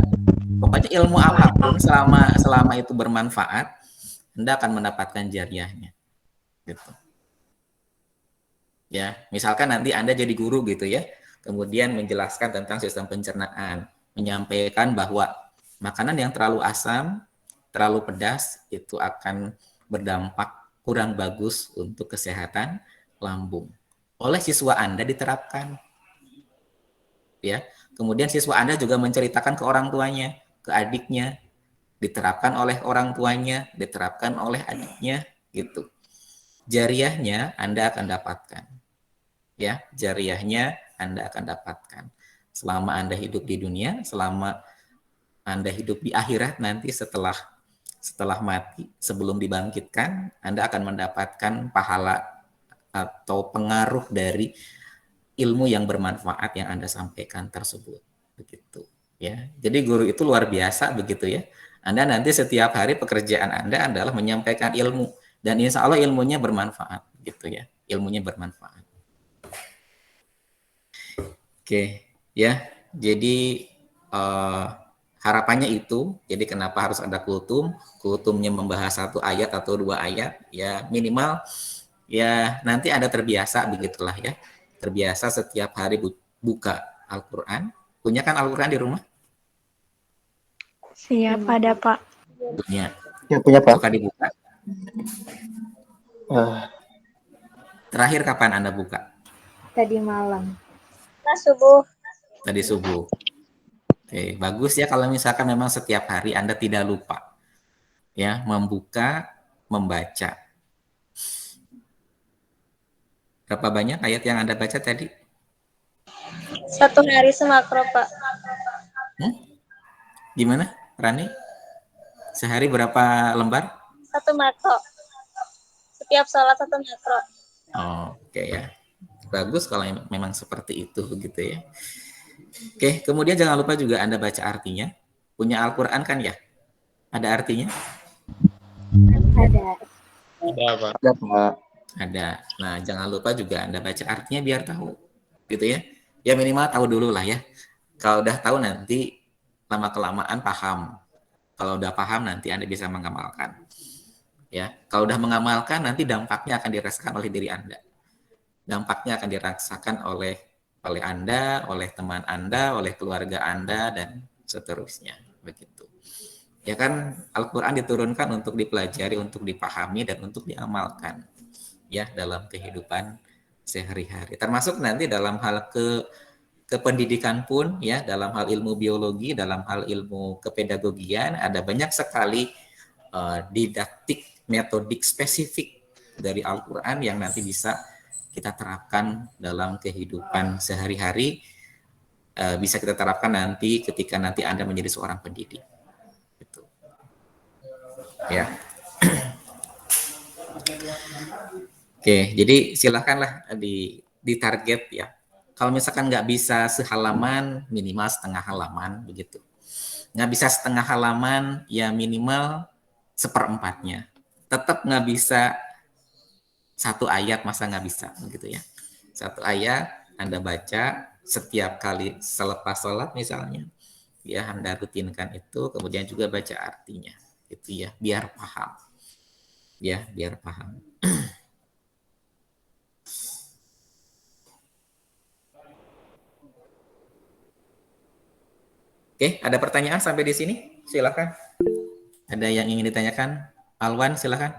Pokoknya ilmu apapun selama itu bermanfaat, Anda akan mendapatkan jariahnya. Gitu. Ya, misalkan nanti Anda jadi guru gitu ya, kemudian menjelaskan tentang sistem pencernaan, menyampaikan bahwa makanan yang terlalu asam, terlalu pedas itu akan berdampak kurang bagus untuk kesehatan lambung. Oleh siswa Anda diterapkan. Ya. Kemudian siswa Anda juga menceritakan ke orang tuanya, ke adiknya, diterapkan oleh orang tuanya, diterapkan oleh adiknya gitu. Jariahnya Anda akan dapatkan. Ya, jariahnya Anda akan dapatkan selama Anda hidup di dunia, selama Anda hidup di akhirat nanti setelah mati, sebelum dibangkitkan, Anda akan mendapatkan pahala atau pengaruh dari ilmu yang bermanfaat yang Anda sampaikan tersebut. Begitu ya. Jadi guru itu luar biasa begitu ya. Anda nanti setiap hari pekerjaan Anda adalah menyampaikan ilmu dan insya Allah ilmunya bermanfaat gitu ya. Ilmunya bermanfaat. Oke, ya. Jadi harapannya itu. Jadi kenapa harus ada kultum? Kultumnya membahas 1 ayat atau 2 ayat, ya minimal ya nanti Anda terbiasa begitulah ya. Terbiasa setiap hari buka Al-Qur'an. Punya kan Al-Qur'an di rumah? Siap, ada Pak. Punya. Ya punya Pak. Suka dibuka. Terakhir kapan Anda buka? Tadi malam. Subuh. Tadi subuh. Oke, bagus ya kalau misalkan memang setiap hari Anda tidak lupa ya membuka, membaca. Berapa banyak ayat yang Anda baca tadi? 1 hari semakro, Pak. Gimana, Rani? Sehari berapa lembar? 1 makro. Setiap sholat 1 makro. Oh, oke ya. Bagus kalau memang seperti itu begitu ya. Oke, kemudian jangan lupa juga Anda baca artinya. Punya Al-Qur'an kan ya? Ada artinya? Ada. Ada, Pak. Ada Pak. Ada. Nah, jangan lupa juga Anda baca artinya biar tahu. Gitu ya. Ya minimal tahu dulu lah ya. Kalau udah tahu nanti lama-kelamaan paham. Kalau udah paham nanti Anda bisa mengamalkan. Ya, kalau udah mengamalkan nanti dampaknya akan dirasakan oleh diri Anda. Dampaknya akan dirasakan oleh Anda, oleh teman Anda, oleh keluarga Anda dan seterusnya. Begitu. Ya kan Al-Qur'an diturunkan untuk dipelajari, untuk dipahami dan untuk diamalkan ya dalam kehidupan sehari-hari. Termasuk nanti dalam hal kependidikan pun ya, dalam hal ilmu biologi, dalam hal ilmu kepedagogian ada banyak sekali didaktik, metodik spesifik dari Al-Qur'an yang nanti bisa kita terapkan dalam kehidupan sehari-hari, bisa kita terapkan nanti ketika nanti Anda menjadi seorang pendidik. Gitu. Ya. Oke, jadi silakanlah di target ya. Kalau misalkan nggak bisa sehalaman, minimal setengah halaman begitu. Nggak bisa setengah halaman, ya minimal 1/4-nya. Tetap nggak bisa 1 ayat, masa nggak bisa begitu ya. 1 ayat Anda baca setiap kali selepas sholat misalnya, ya Anda rutinkan itu, kemudian juga baca artinya, gitu ya, biar paham, ya biar paham. Oke, ada pertanyaan sampai di sini? Silakan. Ada yang ingin ditanyakan? Alwan, silakan.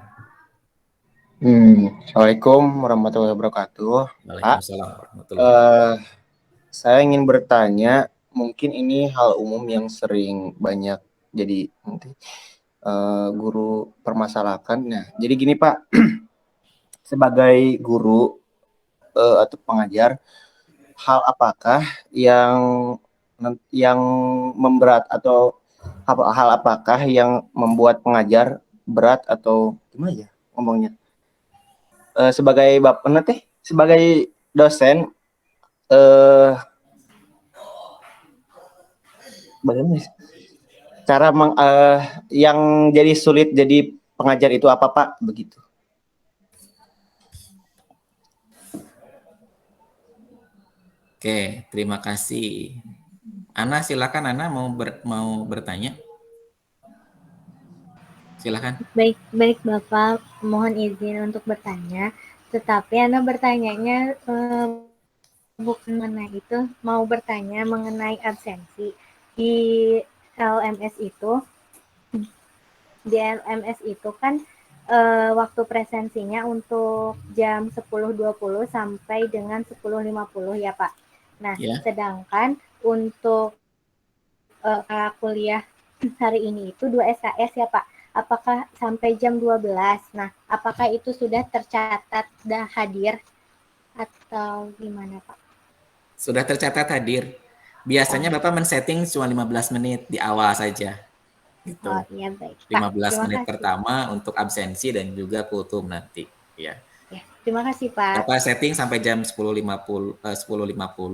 Assalamualaikum warahmatullahi wabarakatuh. Waalaikumsalam warahmatullahi wabarakatuh. Saya ingin bertanya, mungkin ini hal umum yang sering banyak jadi nanti guru permasalahkan. Nah, jadi gini Pak, sebagai guru atau pengajar, hal apakah yang memberat atau hal apakah yang membuat pengajar berat atau gimana ya ngomongnya? Sebagai bapak nanti sebagai dosen bagaimana cara yang jadi sulit jadi pengajar itu apa Pak begitu? Oke, terima kasih. Ana, silakan Ana mau bertanya. Silakan. Baik Bapak, mohon izin untuk bertanya. Tetapi Anda bertanyanya bukan mengenai itu, mau bertanya mengenai absensi di LMS itu. Di LMS itu kan waktu presensinya untuk jam 10.20 sampai dengan 10.50 ya Pak. Nah, sedangkan untuk kuliah hari ini itu 2 SKS ya Pak. Apakah sampai jam 12? Nah, apakah itu sudah tercatat hadir atau gimana Pak? Sudah tercatat hadir. Biasanya Bapak men-setting cuma 15 menit di awal saja. Gitu. Oh iya baik. 15 Terima menit kasih. pertama untuk absensi dan juga kultum nanti. Ya. Ya, terima kasih Pak. Bapak setting sampai jam 10.50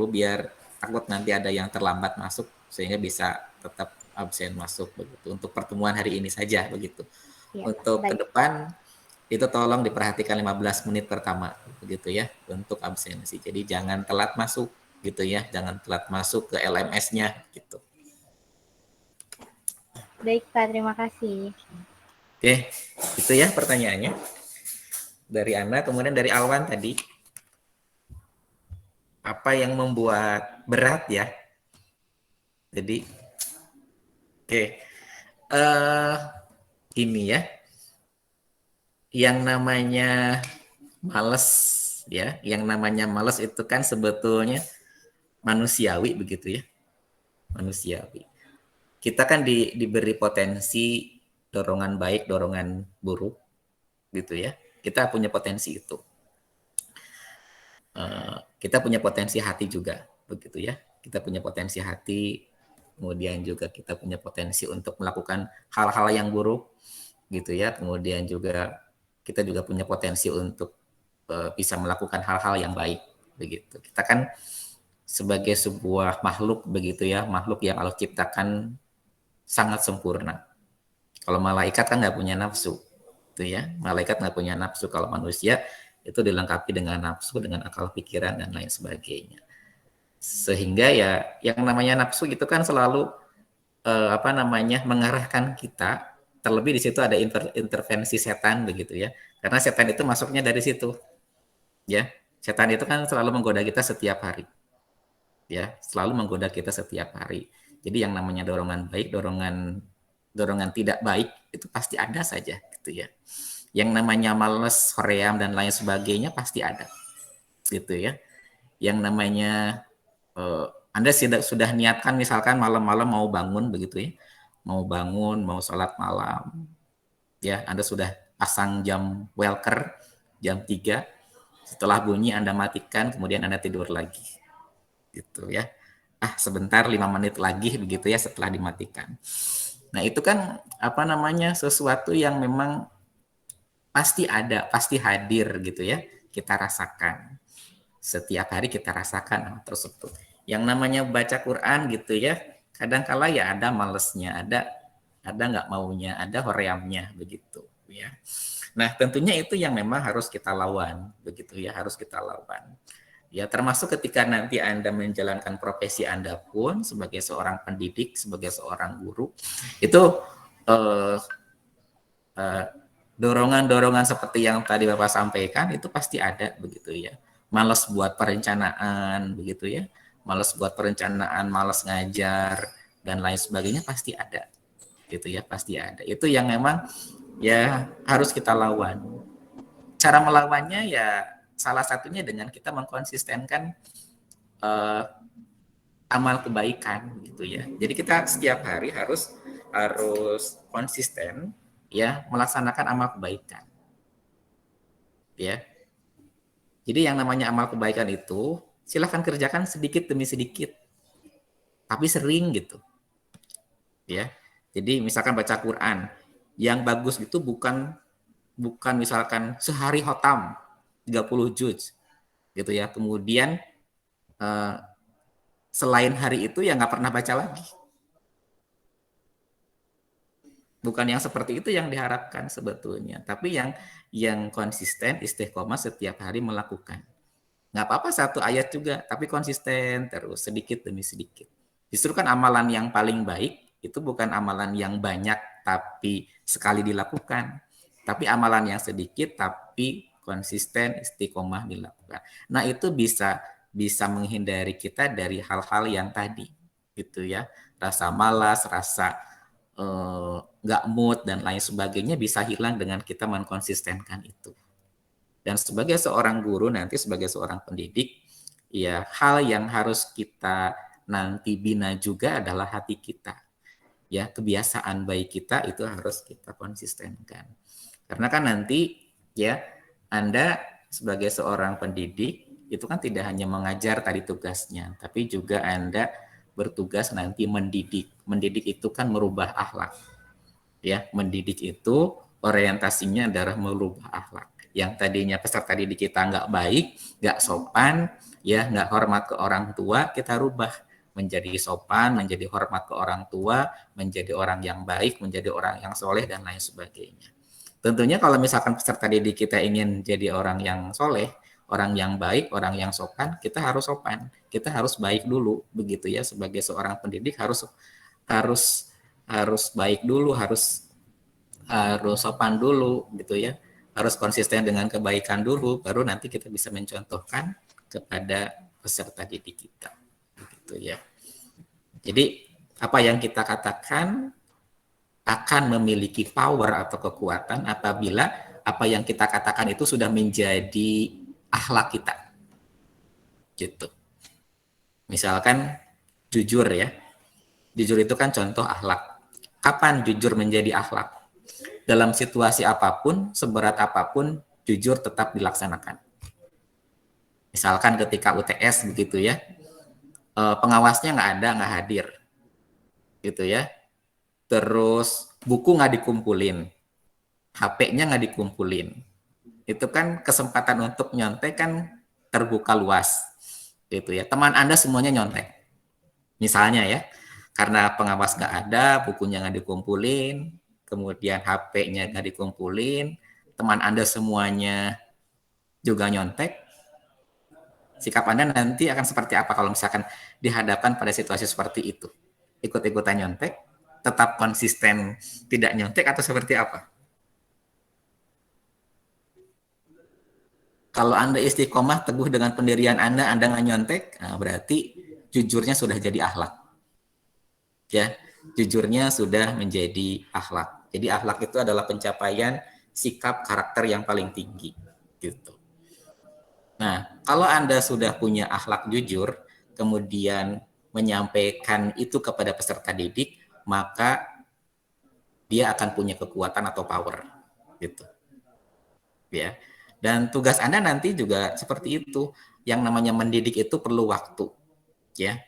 biar takut nanti ada yang terlambat masuk sehingga bisa tetap absen masuk begitu. Untuk pertemuan hari ini saja begitu. Ya, Untuk ke baik. depan itu tolong diperhatikan 15 menit pertama begitu ya untuk absensi. Jadi jangan telat masuk gitu ya, jangan telat masuk ke LMS-nya gitu. Baik Pak, terima kasih. Oke, itu ya pertanyaannya. Dari Ana, kemudian dari Alwan tadi. Apa yang membuat berat ya? Jadi, oke. Ini ya, yang namanya males ya, yang namanya males itu kan sebetulnya manusiawi begitu ya, manusiawi. Kita kan diberi potensi dorongan baik, dorongan buruk gitu ya. Kita punya potensi itu. Kita punya potensi hati juga begitu ya. Kita punya potensi hati, kemudian juga kita punya potensi untuk melakukan hal-hal yang buruk gitu ya. Kemudian juga kita juga punya potensi untuk bisa melakukan hal-hal yang baik begitu. Kita kan sebagai sebuah makhluk begitu ya, makhluk yang Allah ciptakan sangat sempurna. Kalau malaikat kan nggak punya nafsu, gitu ya. Malaikat nggak punya nafsu. Kalau manusia itu dilengkapi dengan nafsu, dengan akal pikiran dan lain sebagainya. Sehingga ya yang namanya nafsu itu kan selalu mengarahkan kita. Terlebih di situ ada intervensi setan begitu ya. Karena setan itu masuknya dari situ. Ya, setan itu kan selalu menggoda kita setiap hari. Ya, selalu menggoda kita setiap hari. Jadi yang namanya dorongan baik, dorongan tidak baik itu pasti ada saja gitu ya. Yang namanya males, hoream dan lain sebagainya pasti ada. Gitu ya. Yang namanya Anda sudah niatkan misalkan malam-malam mau bangun begitu ya. Mau bangun, mau sholat malam. Ya, Anda sudah pasang jam welker jam 3. Setelah bunyi Anda matikan, kemudian Anda tidur lagi. Gitu ya. Sebentar 5 menit lagi begitu ya setelah dimatikan. Nah, itu kan sesuatu yang memang pasti ada, pasti hadir gitu ya. Kita rasakan. Setiap hari kita rasakan hal tersebut. Yang namanya baca Quran gitu ya, kadang-kala ya ada malesnya, ada nggak maunya, ada horeamnya begitu ya. Nah, tentunya itu yang memang harus kita lawan begitu ya, harus kita lawan. Ya, termasuk ketika nanti Anda menjalankan profesi Anda pun sebagai seorang pendidik, sebagai seorang guru, itu dorongan-dorongan seperti yang tadi Bapak sampaikan itu pasti ada begitu ya. Malas buat perencanaan begitu ya. Malas buat perencanaan, malas ngajar dan lain sebagainya pasti ada. Gitu ya, pasti ada. Itu yang memang ya harus kita lawan. Cara melawannya ya salah satunya dengan kita mengkonsistenkan amal kebaikan gitu ya. Jadi kita setiap hari harus konsisten ya melaksanakan amal kebaikan. Ya. Jadi yang namanya amal kebaikan itu silahkan kerjakan sedikit demi sedikit. Tapi sering gitu. Ya. Jadi misalkan baca Quran, yang bagus itu bukan misalkan sehari khotam 30 juz gitu ya. Kemudian selain hari itu ya nggak pernah baca lagi. Bukan yang seperti itu yang diharapkan sebetulnya, tapi yang konsisten istiqomah setiap hari melakukan. Nggak apa-apa satu ayat juga, tapi konsisten terus sedikit demi sedikit. Justru kan amalan yang paling baik itu bukan amalan yang banyak tapi sekali dilakukan, tapi amalan yang sedikit tapi konsisten istiqomah dilakukan. Nah, itu bisa menghindari kita dari hal-hal yang tadi gitu ya. Rasa malas, rasa nggak mood dan lain sebagainya bisa hilang dengan kita mengkonsistenkan itu. Dan sebagai seorang guru nanti sebagai seorang pendidik, ya hal yang harus kita nanti bina juga adalah hati kita. Ya, kebiasaan baik kita itu harus kita konsistenkan. Karena kan nanti ya Anda sebagai seorang pendidik itu kan tidak hanya mengajar tadi tugasnya, tapi juga Anda bertugas nanti mendidik. Mendidik itu kan merubah akhlak. Ya, mendidik itu orientasinya adalah merubah akhlak. Yang tadinya peserta didik kita nggak baik, nggak sopan, ya nggak hormat ke orang tua, kita rubah menjadi sopan, menjadi hormat ke orang tua, menjadi orang yang baik, menjadi orang yang soleh, dan lain sebagainya. Tentunya kalau misalkan peserta didik kita ingin jadi orang yang soleh, orang yang baik, orang yang sopan, kita harus sopan, kita harus baik dulu, begitu ya. Sebagai seorang pendidik harus baik dulu, harus sopan dulu, gitu ya. Harus konsisten dengan kebaikan dulu, baru nanti kita bisa mencontohkan kepada peserta didik kita, gitu ya. Jadi apa yang kita katakan akan memiliki power atau kekuatan apabila apa yang kita katakan itu sudah menjadi akhlak kita, gitu. Misalkan jujur ya, jujur itu kan contoh akhlak. Kapan jujur menjadi akhlak? Dalam situasi apapun, seberat apapun, jujur tetap dilaksanakan. Misalkan ketika UTS begitu ya, pengawasnya nggak hadir, gitu ya. Terus buku nggak dikumpulin, HP-nya nggak dikumpulin. Itu kan kesempatan untuk nyontek kan terbuka luas, gitu ya. Teman Anda semuanya nyontek, misalnya ya, karena pengawas nggak ada, bukunya nggak dikumpulin, kemudian HP-nya nggak dikumpulin, teman Anda semuanya juga nyontek. Sikap Anda nanti akan seperti apa kalau misalkan dihadapkan pada situasi seperti itu? Ikut-ikutan nyontek, tetap konsisten tidak nyontek, atau seperti apa? Kalau Anda istiqomah teguh dengan pendirian Anda nggak nyontek, nah berarti jujurnya sudah jadi akhlak. Ya, jujurnya sudah menjadi akhlak. Jadi akhlak itu adalah pencapaian sikap karakter yang paling tinggi, gitu. Nah, kalau Anda sudah punya akhlak jujur, kemudian menyampaikan itu kepada peserta didik, maka dia akan punya kekuatan atau power, gitu. Ya. Dan tugas Anda nanti juga seperti itu. Yang namanya mendidik itu perlu waktu, ya.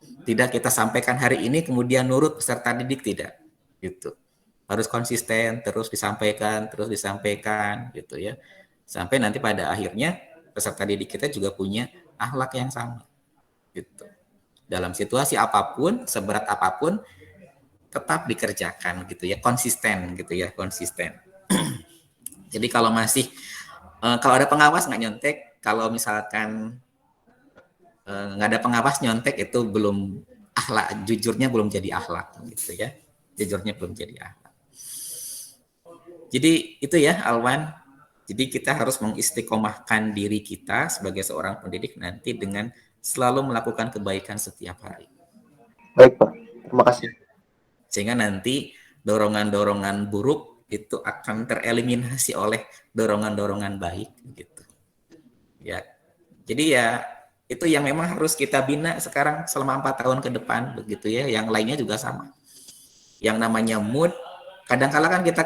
Tidak kita sampaikan hari ini kemudian nurut peserta didik, tidak, gitu. Harus konsisten, terus disampaikan, gitu ya. Sampai nanti pada akhirnya peserta didik kita juga punya akhlak yang sama, gitu. Dalam situasi apapun, seberat apapun, tetap dikerjakan, gitu ya, konsisten, gitu ya, konsisten. Jadi kalau kalau ada pengawas nggak nyontek, kalau misalkan nggak ada pengawas nyontek, itu belum akhlak, jujurnya belum jadi akhlak, gitu ya, jujurnya belum jadi akhlak. Jadi itu ya Alwan. Jadi kita harus mengistiqomahkan diri kita sebagai seorang pendidik nanti dengan selalu melakukan kebaikan setiap hari. Baik Pak, terima kasih. Sehingga nanti dorongan-dorongan buruk itu akan tereliminasi oleh dorongan-dorongan baik, gitu. Ya, jadi ya itu yang memang harus kita bina sekarang selama 4 tahun ke depan, begitu ya. Yang lainnya juga sama. Yang namanya mood, kadang-kala kan kita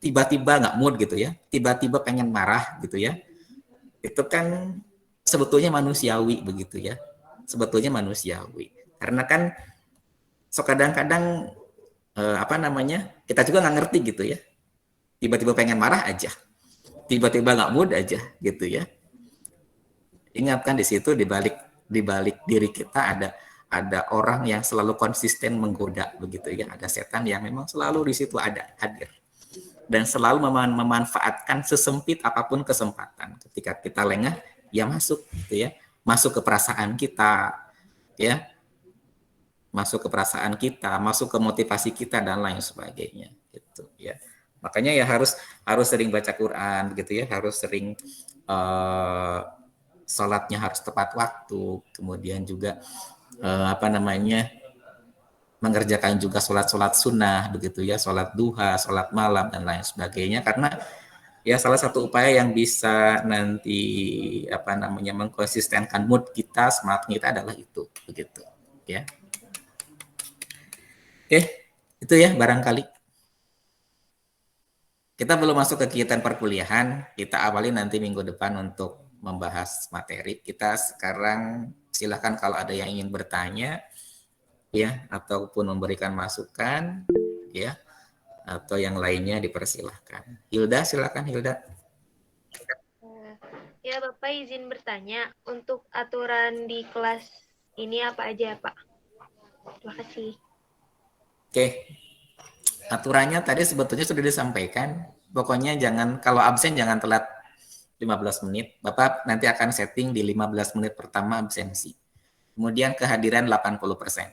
tiba-tiba nggak mood, gitu ya, tiba-tiba pengen marah, gitu ya. Itu kan sebetulnya manusiawi, begitu ya. Sebetulnya manusiawi. Karena kan kadang-kadang kita juga nggak ngerti, gitu ya. Tiba-tiba pengen marah aja, tiba-tiba nggak mood aja, gitu ya. Ingatkan di situ, di balik diri kita ada orang yang selalu konsisten menggoda, begitu ya. Ada setan yang memang selalu di situ hadir dan selalu memanfaatkan sesempit apapun kesempatan. Ketika kita lengah, ya masuk, gitu ya, masuk ke perasaan kita, ya, masuk ke perasaan kita, masuk ke motivasi kita, dan lain sebagainya, gitu ya. Makanya ya harus sering baca Quran, begitu ya, harus sering sholatnya harus tepat waktu, kemudian juga mengerjakan juga sholat sunnah, begitu ya, sholat duha, sholat malam, dan lain sebagainya, karena ya salah satu upaya yang bisa nanti mengkonsistenkan mood kita, semangat kita adalah itu, begitu ya. Oke, itu ya barangkali. Kita belum masuk ke kegiatan perkuliahan, kita awali nanti minggu depan untuk membahas materi. Kita sekarang silakan kalau ada yang ingin bertanya, ya, ataupun memberikan masukan, ya, atau yang lainnya dipersilahkan. Hilda, silakan Hilda. Ya, Bapak izin bertanya, untuk aturan di kelas ini apa aja, Pak? Terima kasih. Oke, aturannya tadi sebetulnya sudah disampaikan. Pokoknya kalau absen jangan telat 15 menit. Bapak nanti akan setting di 15 menit pertama absensi. Kemudian kehadiran 80%.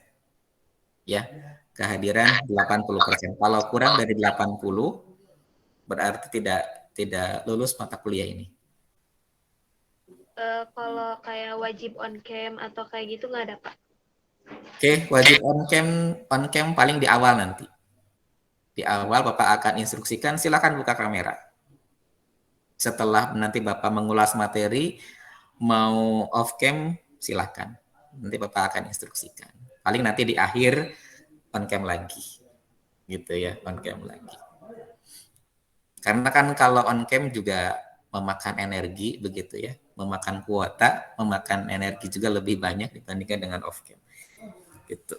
Ya, kehadiran 80%. Kalau kurang dari 80, berarti tidak lulus mata kuliah ini. Kalau kayak wajib on cam atau kayak gitu nggak ada, Pak? Oke, wajib on cam paling di awal nanti. Di awal Bapak akan instruksikan, silakan buka kamera. Setelah nanti Bapak mengulas materi, mau off cam, silakan. Nanti Bapak akan instruksikan. Paling nanti di akhir on cam lagi. Gitu ya, on cam lagi. Karena kan kalau on cam juga memakan energi, begitu ya. Memakan kuota, memakan energi juga lebih banyak dibandingkan dengan off cam. Gitu.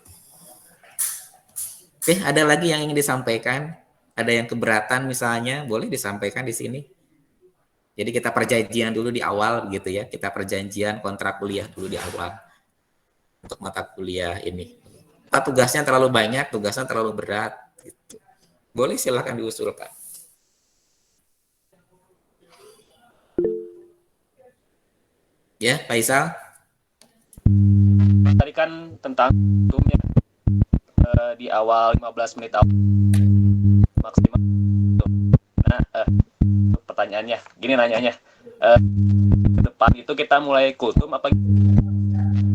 Oke, ada lagi yang ingin disampaikan? Ada yang keberatan misalnya, boleh disampaikan di sini. Jadi kita perjanjian dulu di awal gitu ya. Kita perjanjian kontrak kuliah dulu di awal. Untuk mata kuliah ini. Tugasnya terlalu banyak, tugasnya terlalu berat. Gitu. Boleh silakan diusulkan. Ya, Faisal. Tadi kan tentang zoomnya di awal 15 menit awal maksimal. Nah, pertanyaannya, gini nanyanya, ke depan itu kita mulai kultum apa?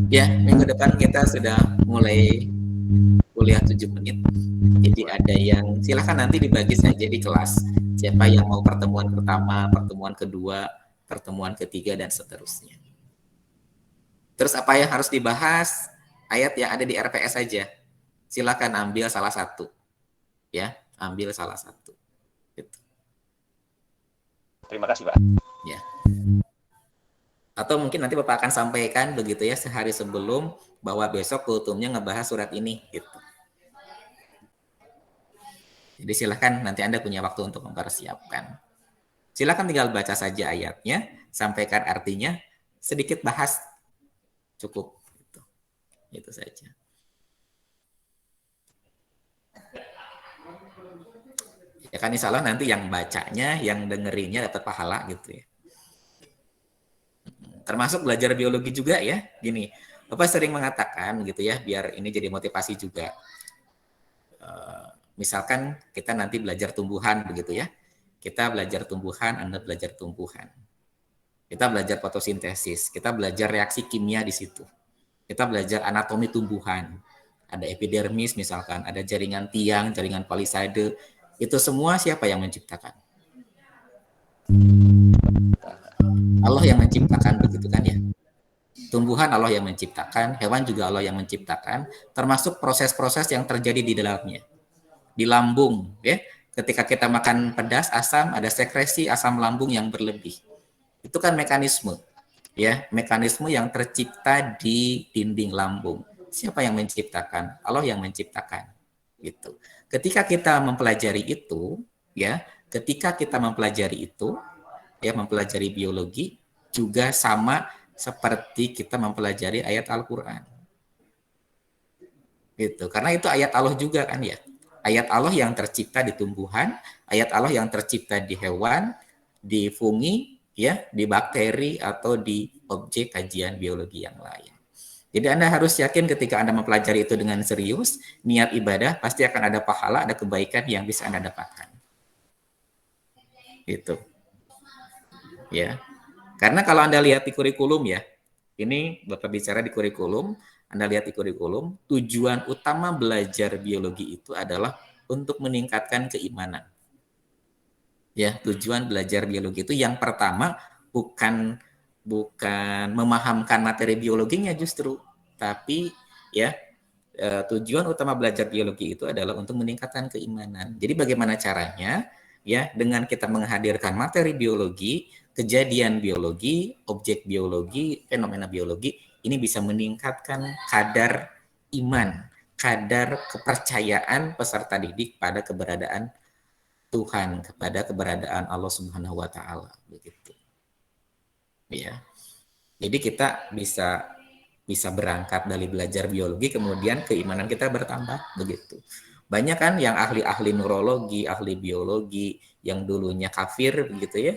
Ya, minggu depan kita sudah mulai kuliah 7 menit. Jadi ada yang, silakan nanti dibagi saja di kelas. Siapa yang mau pertemuan pertama, pertemuan kedua, pertemuan ketiga, dan seterusnya. Terus apa yang harus dibahas? Ayat yang ada di RPS saja. Silakan ambil salah satu. Ya, ambil salah satu. Gitu. Terima kasih, Pak. Ya. Atau mungkin nanti Bapak akan sampaikan begitu ya sehari sebelum bahwa besok kultumnya ngebahas surat ini gitu. Jadi silakan nanti Anda punya waktu untuk mempersiapkan. Silakan tinggal baca saja ayatnya, sampaikan artinya, sedikit bahas cukup gitu. Itu saja. Ya kan insya Allah nanti yang bacanya, yang dengerinnya dapat pahala gitu ya. Termasuk belajar biologi juga ya. Gini, Bapak sering mengatakan gitu ya, biar ini jadi motivasi juga. Misalkan kita nanti belajar tumbuhan begitu ya. Kita belajar tumbuhan, Anda belajar tumbuhan. Kita belajar fotosintesis, kita belajar reaksi kimia di situ. Kita belajar anatomi tumbuhan. Ada epidermis misalkan, ada jaringan tiang, jaringan palisade. Itu semua siapa yang menciptakan? Allah yang menciptakan begitu kan ya. Tumbuhan Allah yang menciptakan, hewan juga Allah yang menciptakan, termasuk proses-proses yang terjadi di dalamnya. Di lambung ya. Ketika kita makan pedas, asam, ada sekresi asam lambung yang berlebih. Itu kan mekanisme, ya, mekanisme yang tercipta di dinding lambung. Siapa yang menciptakan? Allah yang menciptakan. Gitu. Ketika kita mempelajari itu, ya, ketika kita mempelajari itu, ya, mempelajari biologi juga sama seperti kita mempelajari ayat Al-Qur'an. Gitu. Karena itu ayat Allah juga kan ya. Ayat Allah yang tercipta di tumbuhan, ayat Allah yang tercipta di hewan, di fungi, ya, di bakteri atau di objek kajian biologi yang lain. Jadi Anda harus yakin ketika Anda mempelajari itu dengan serius, niat ibadah pasti akan ada pahala, ada kebaikan yang bisa Anda dapatkan. Gitu. Ya. Karena kalau Anda lihat di kurikulum ya, ini Bapak bicara di kurikulum, Anda lihat di kurikulum, tujuan utama belajar biologi itu adalah untuk meningkatkan keimanan. Ya, tujuan belajar biologi itu yang pertama bukan memahamkan materi biologinya justru, tapi ya tujuan utama belajar biologi itu adalah untuk meningkatkan keimanan. Jadi bagaimana caranya? Ya, dengan kita menghadirkan materi biologi, kejadian biologi, objek biologi, fenomena biologi, ini bisa meningkatkan kadar iman, kadar kepercayaan peserta didik pada keberadaan Tuhan, kepada keberadaan Allah Subhanahu wa taala begitu. Ya. Jadi kita bisa berangkat dari belajar biologi kemudian keimanan kita bertambah begitu. Banyak kan yang ahli-ahli neurologi, ahli biologi yang dulunya kafir begitu ya,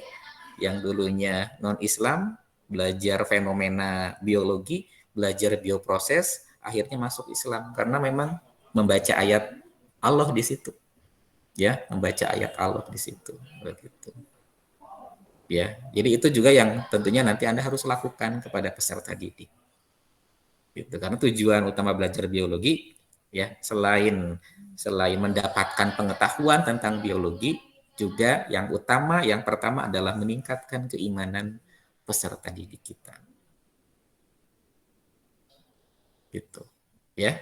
yang dulunya non-Islam, belajar fenomena biologi, belajar bioproses, akhirnya masuk Islam karena memang membaca ayat Allah di situ. Ya, membaca ayat Allah di situ begitu. Ya, jadi itu juga yang tentunya nanti Anda harus lakukan kepada peserta didik. Gitu. Karena tujuan utama belajar biologi ya selain mendapatkan pengetahuan tentang biologi, juga yang utama, yang pertama adalah meningkatkan keimanan peserta didik kita. Gitu. Ya.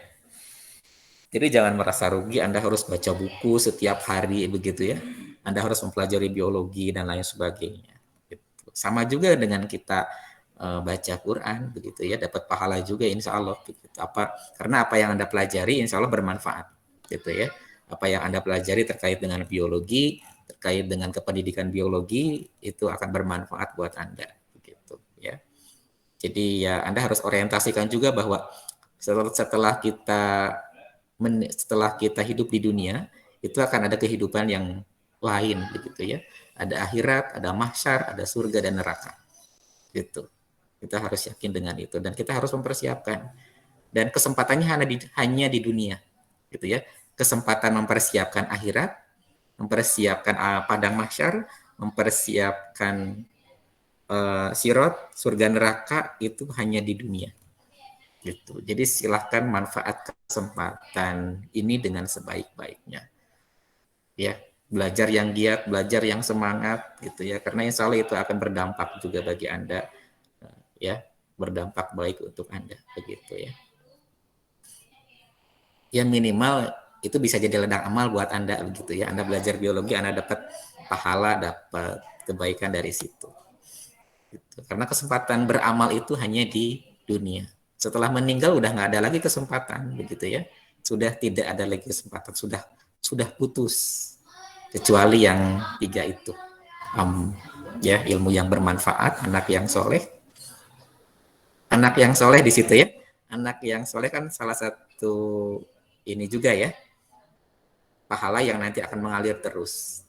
Jadi jangan merasa rugi Anda harus baca buku setiap hari begitu ya. Anda harus mempelajari biologi dan lain sebagainya. Gitu. Sama juga dengan kita baca Quran begitu ya, dapat pahala juga insya Allah gitu. Karena apa yang Anda pelajari insya Allah bermanfaat gitu ya. Apa yang Anda pelajari terkait dengan biologi, terkait dengan kependidikan biologi itu akan bermanfaat buat Anda begitu ya. Jadi ya Anda harus orientasikan juga bahwa setelah kita hidup di dunia itu akan ada kehidupan yang lain begitu ya. Ada akhirat, ada mahsyar, ada surga dan neraka. Gitu. Kita harus yakin dengan itu dan kita harus mempersiapkan. Dan kesempatannya hanya di dunia. Gitu ya. Kesempatan mempersiapkan akhirat, mempersiapkan padang mahsyar, mempersiapkan sirat, surga neraka itu hanya di dunia. Gitu. Jadi silahkan manfaat kesempatan ini dengan sebaik-baiknya. Ya, belajar yang giat, belajar yang semangat gitu ya. Karena insya Allah itu akan berdampak juga bagi Anda ya, berdampak baik untuk Anda begitu ya. Ya minimal itu bisa jadi ladang amal buat Anda begitu ya. Anda belajar biologi, Anda dapat pahala, dapat kebaikan dari situ. Gitu. Karena kesempatan beramal itu hanya di dunia. Setelah meninggal udah nggak ada lagi kesempatan begitu ya, sudah tidak ada lagi kesempatan, sudah putus kecuali yang 3 itu ya, ilmu yang bermanfaat, anak yang soleh di situ ya. Anak yang soleh kan salah satu ini juga ya, pahala yang nanti akan mengalir terus.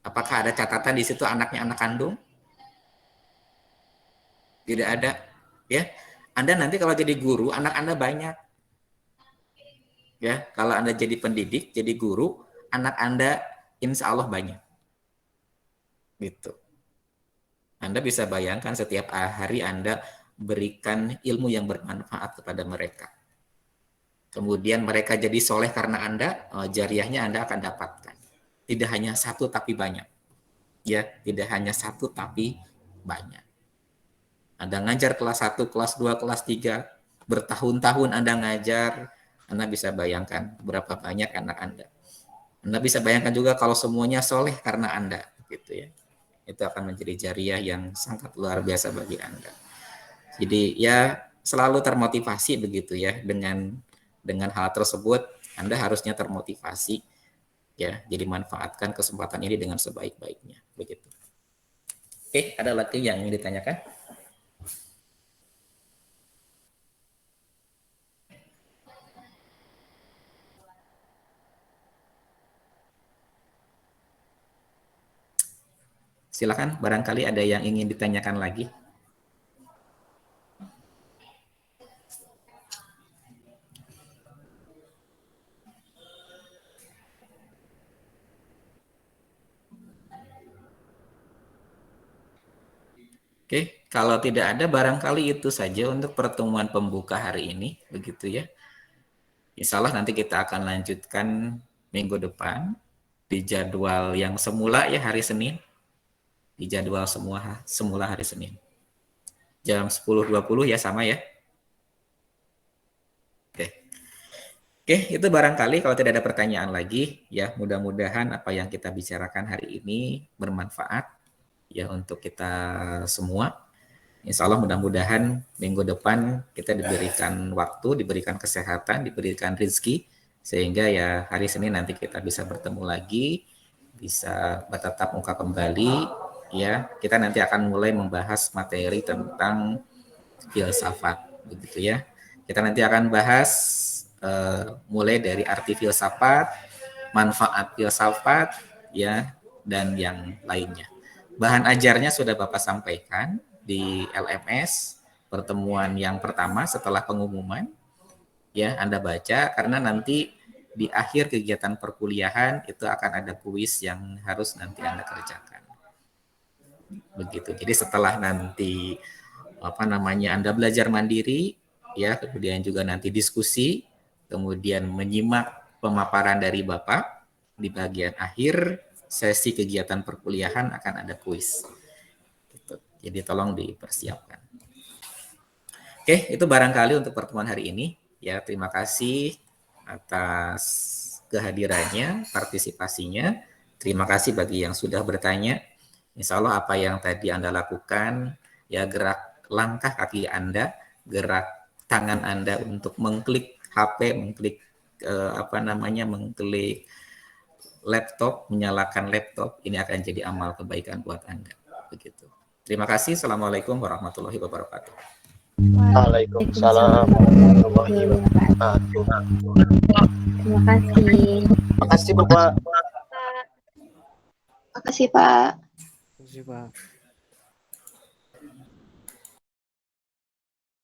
Apakah ada catatan di situ anaknya anak kandung? Tidak ada ya. Anda nanti kalau jadi guru, anak Anda banyak. Ya, kalau Anda jadi pendidik, jadi guru, anak Anda insya Allah banyak. Gitu. Anda bisa bayangkan setiap hari Anda berikan ilmu yang bermanfaat kepada mereka. Kemudian mereka jadi soleh karena Anda, jariahnya Anda akan dapatkan. Tidak hanya satu tapi banyak. Ya, tidak hanya satu tapi banyak. Anda ngajar kelas 1, kelas 2, kelas 3, bertahun-tahun Anda ngajar, Anda bisa bayangkan berapa banyak anak Anda. Anda bisa bayangkan juga kalau semuanya soleh karena Anda, gitu ya. Itu akan menjadi jariah yang sangat luar biasa bagi Anda. Jadi ya selalu termotivasi begitu ya, dengan hal tersebut Anda harusnya termotivasi ya. Jadi manfaatkan kesempatan ini dengan sebaik-baiknya, begitu. Oke, ada lagi yang ingin ditanyakan? Silakan, barangkali ada yang ingin ditanyakan lagi. Oke, kalau tidak ada barangkali itu saja untuk pertemuan pembuka hari ini, begitu ya. Insya Allah nanti kita akan lanjutkan minggu depan di jadwal yang semula ya, hari Senin. Di jadwal semula hari Senin. Jam 10.20 ya, sama ya. Oke, itu barangkali kalau tidak ada pertanyaan lagi ya, mudah-mudahan apa yang kita bicarakan hari ini bermanfaat ya untuk kita semua Insya Allah mudah-mudahan minggu depan kita diberikan waktu, diberikan kesehatan, diberikan rezeki, sehingga ya hari Senin nanti kita bisa bertemu lagi, bisa bertatap muka kembali, ya. Kita nanti akan mulai membahas materi tentang filsafat, begitu ya. Kita nanti akan bahas mulai dari arti filsafat, manfaat filsafat, ya, dan yang lainnya. Bahan ajarnya sudah Bapak sampaikan di LMS pertemuan yang pertama setelah pengumuman, ya, Anda baca, karena nanti di akhir kegiatan perkuliahan itu akan ada kuis yang harus nanti Anda kerjakan. Begitu. Jadi setelah nanti Anda belajar mandiri, ya, kemudian juga nanti diskusi, kemudian menyimak pemaparan dari Bapak, di bagian akhir sesi kegiatan perkuliahan akan ada kuis. Jadi tolong dipersiapkan. Oke, itu barangkali untuk pertemuan hari ini. Ya, terima kasih atas kehadirannya, partisipasinya. Terima kasih bagi yang sudah bertanya. Insya Allah apa yang tadi Anda lakukan, ya, gerak langkah kaki Anda, gerak tangan Anda untuk mengklik HP, mengklik mengklik laptop, menyalakan laptop, ini akan jadi amal kebaikan buat Anda. Begitu. Terima kasih. Assalamualaikum warahmatullahi wabarakatuh. Waalaikumsalam warahmatullahi wabarakatuh. Terima kasih. Makasih Bapak. Makasih Pak. Terima kasih Pak.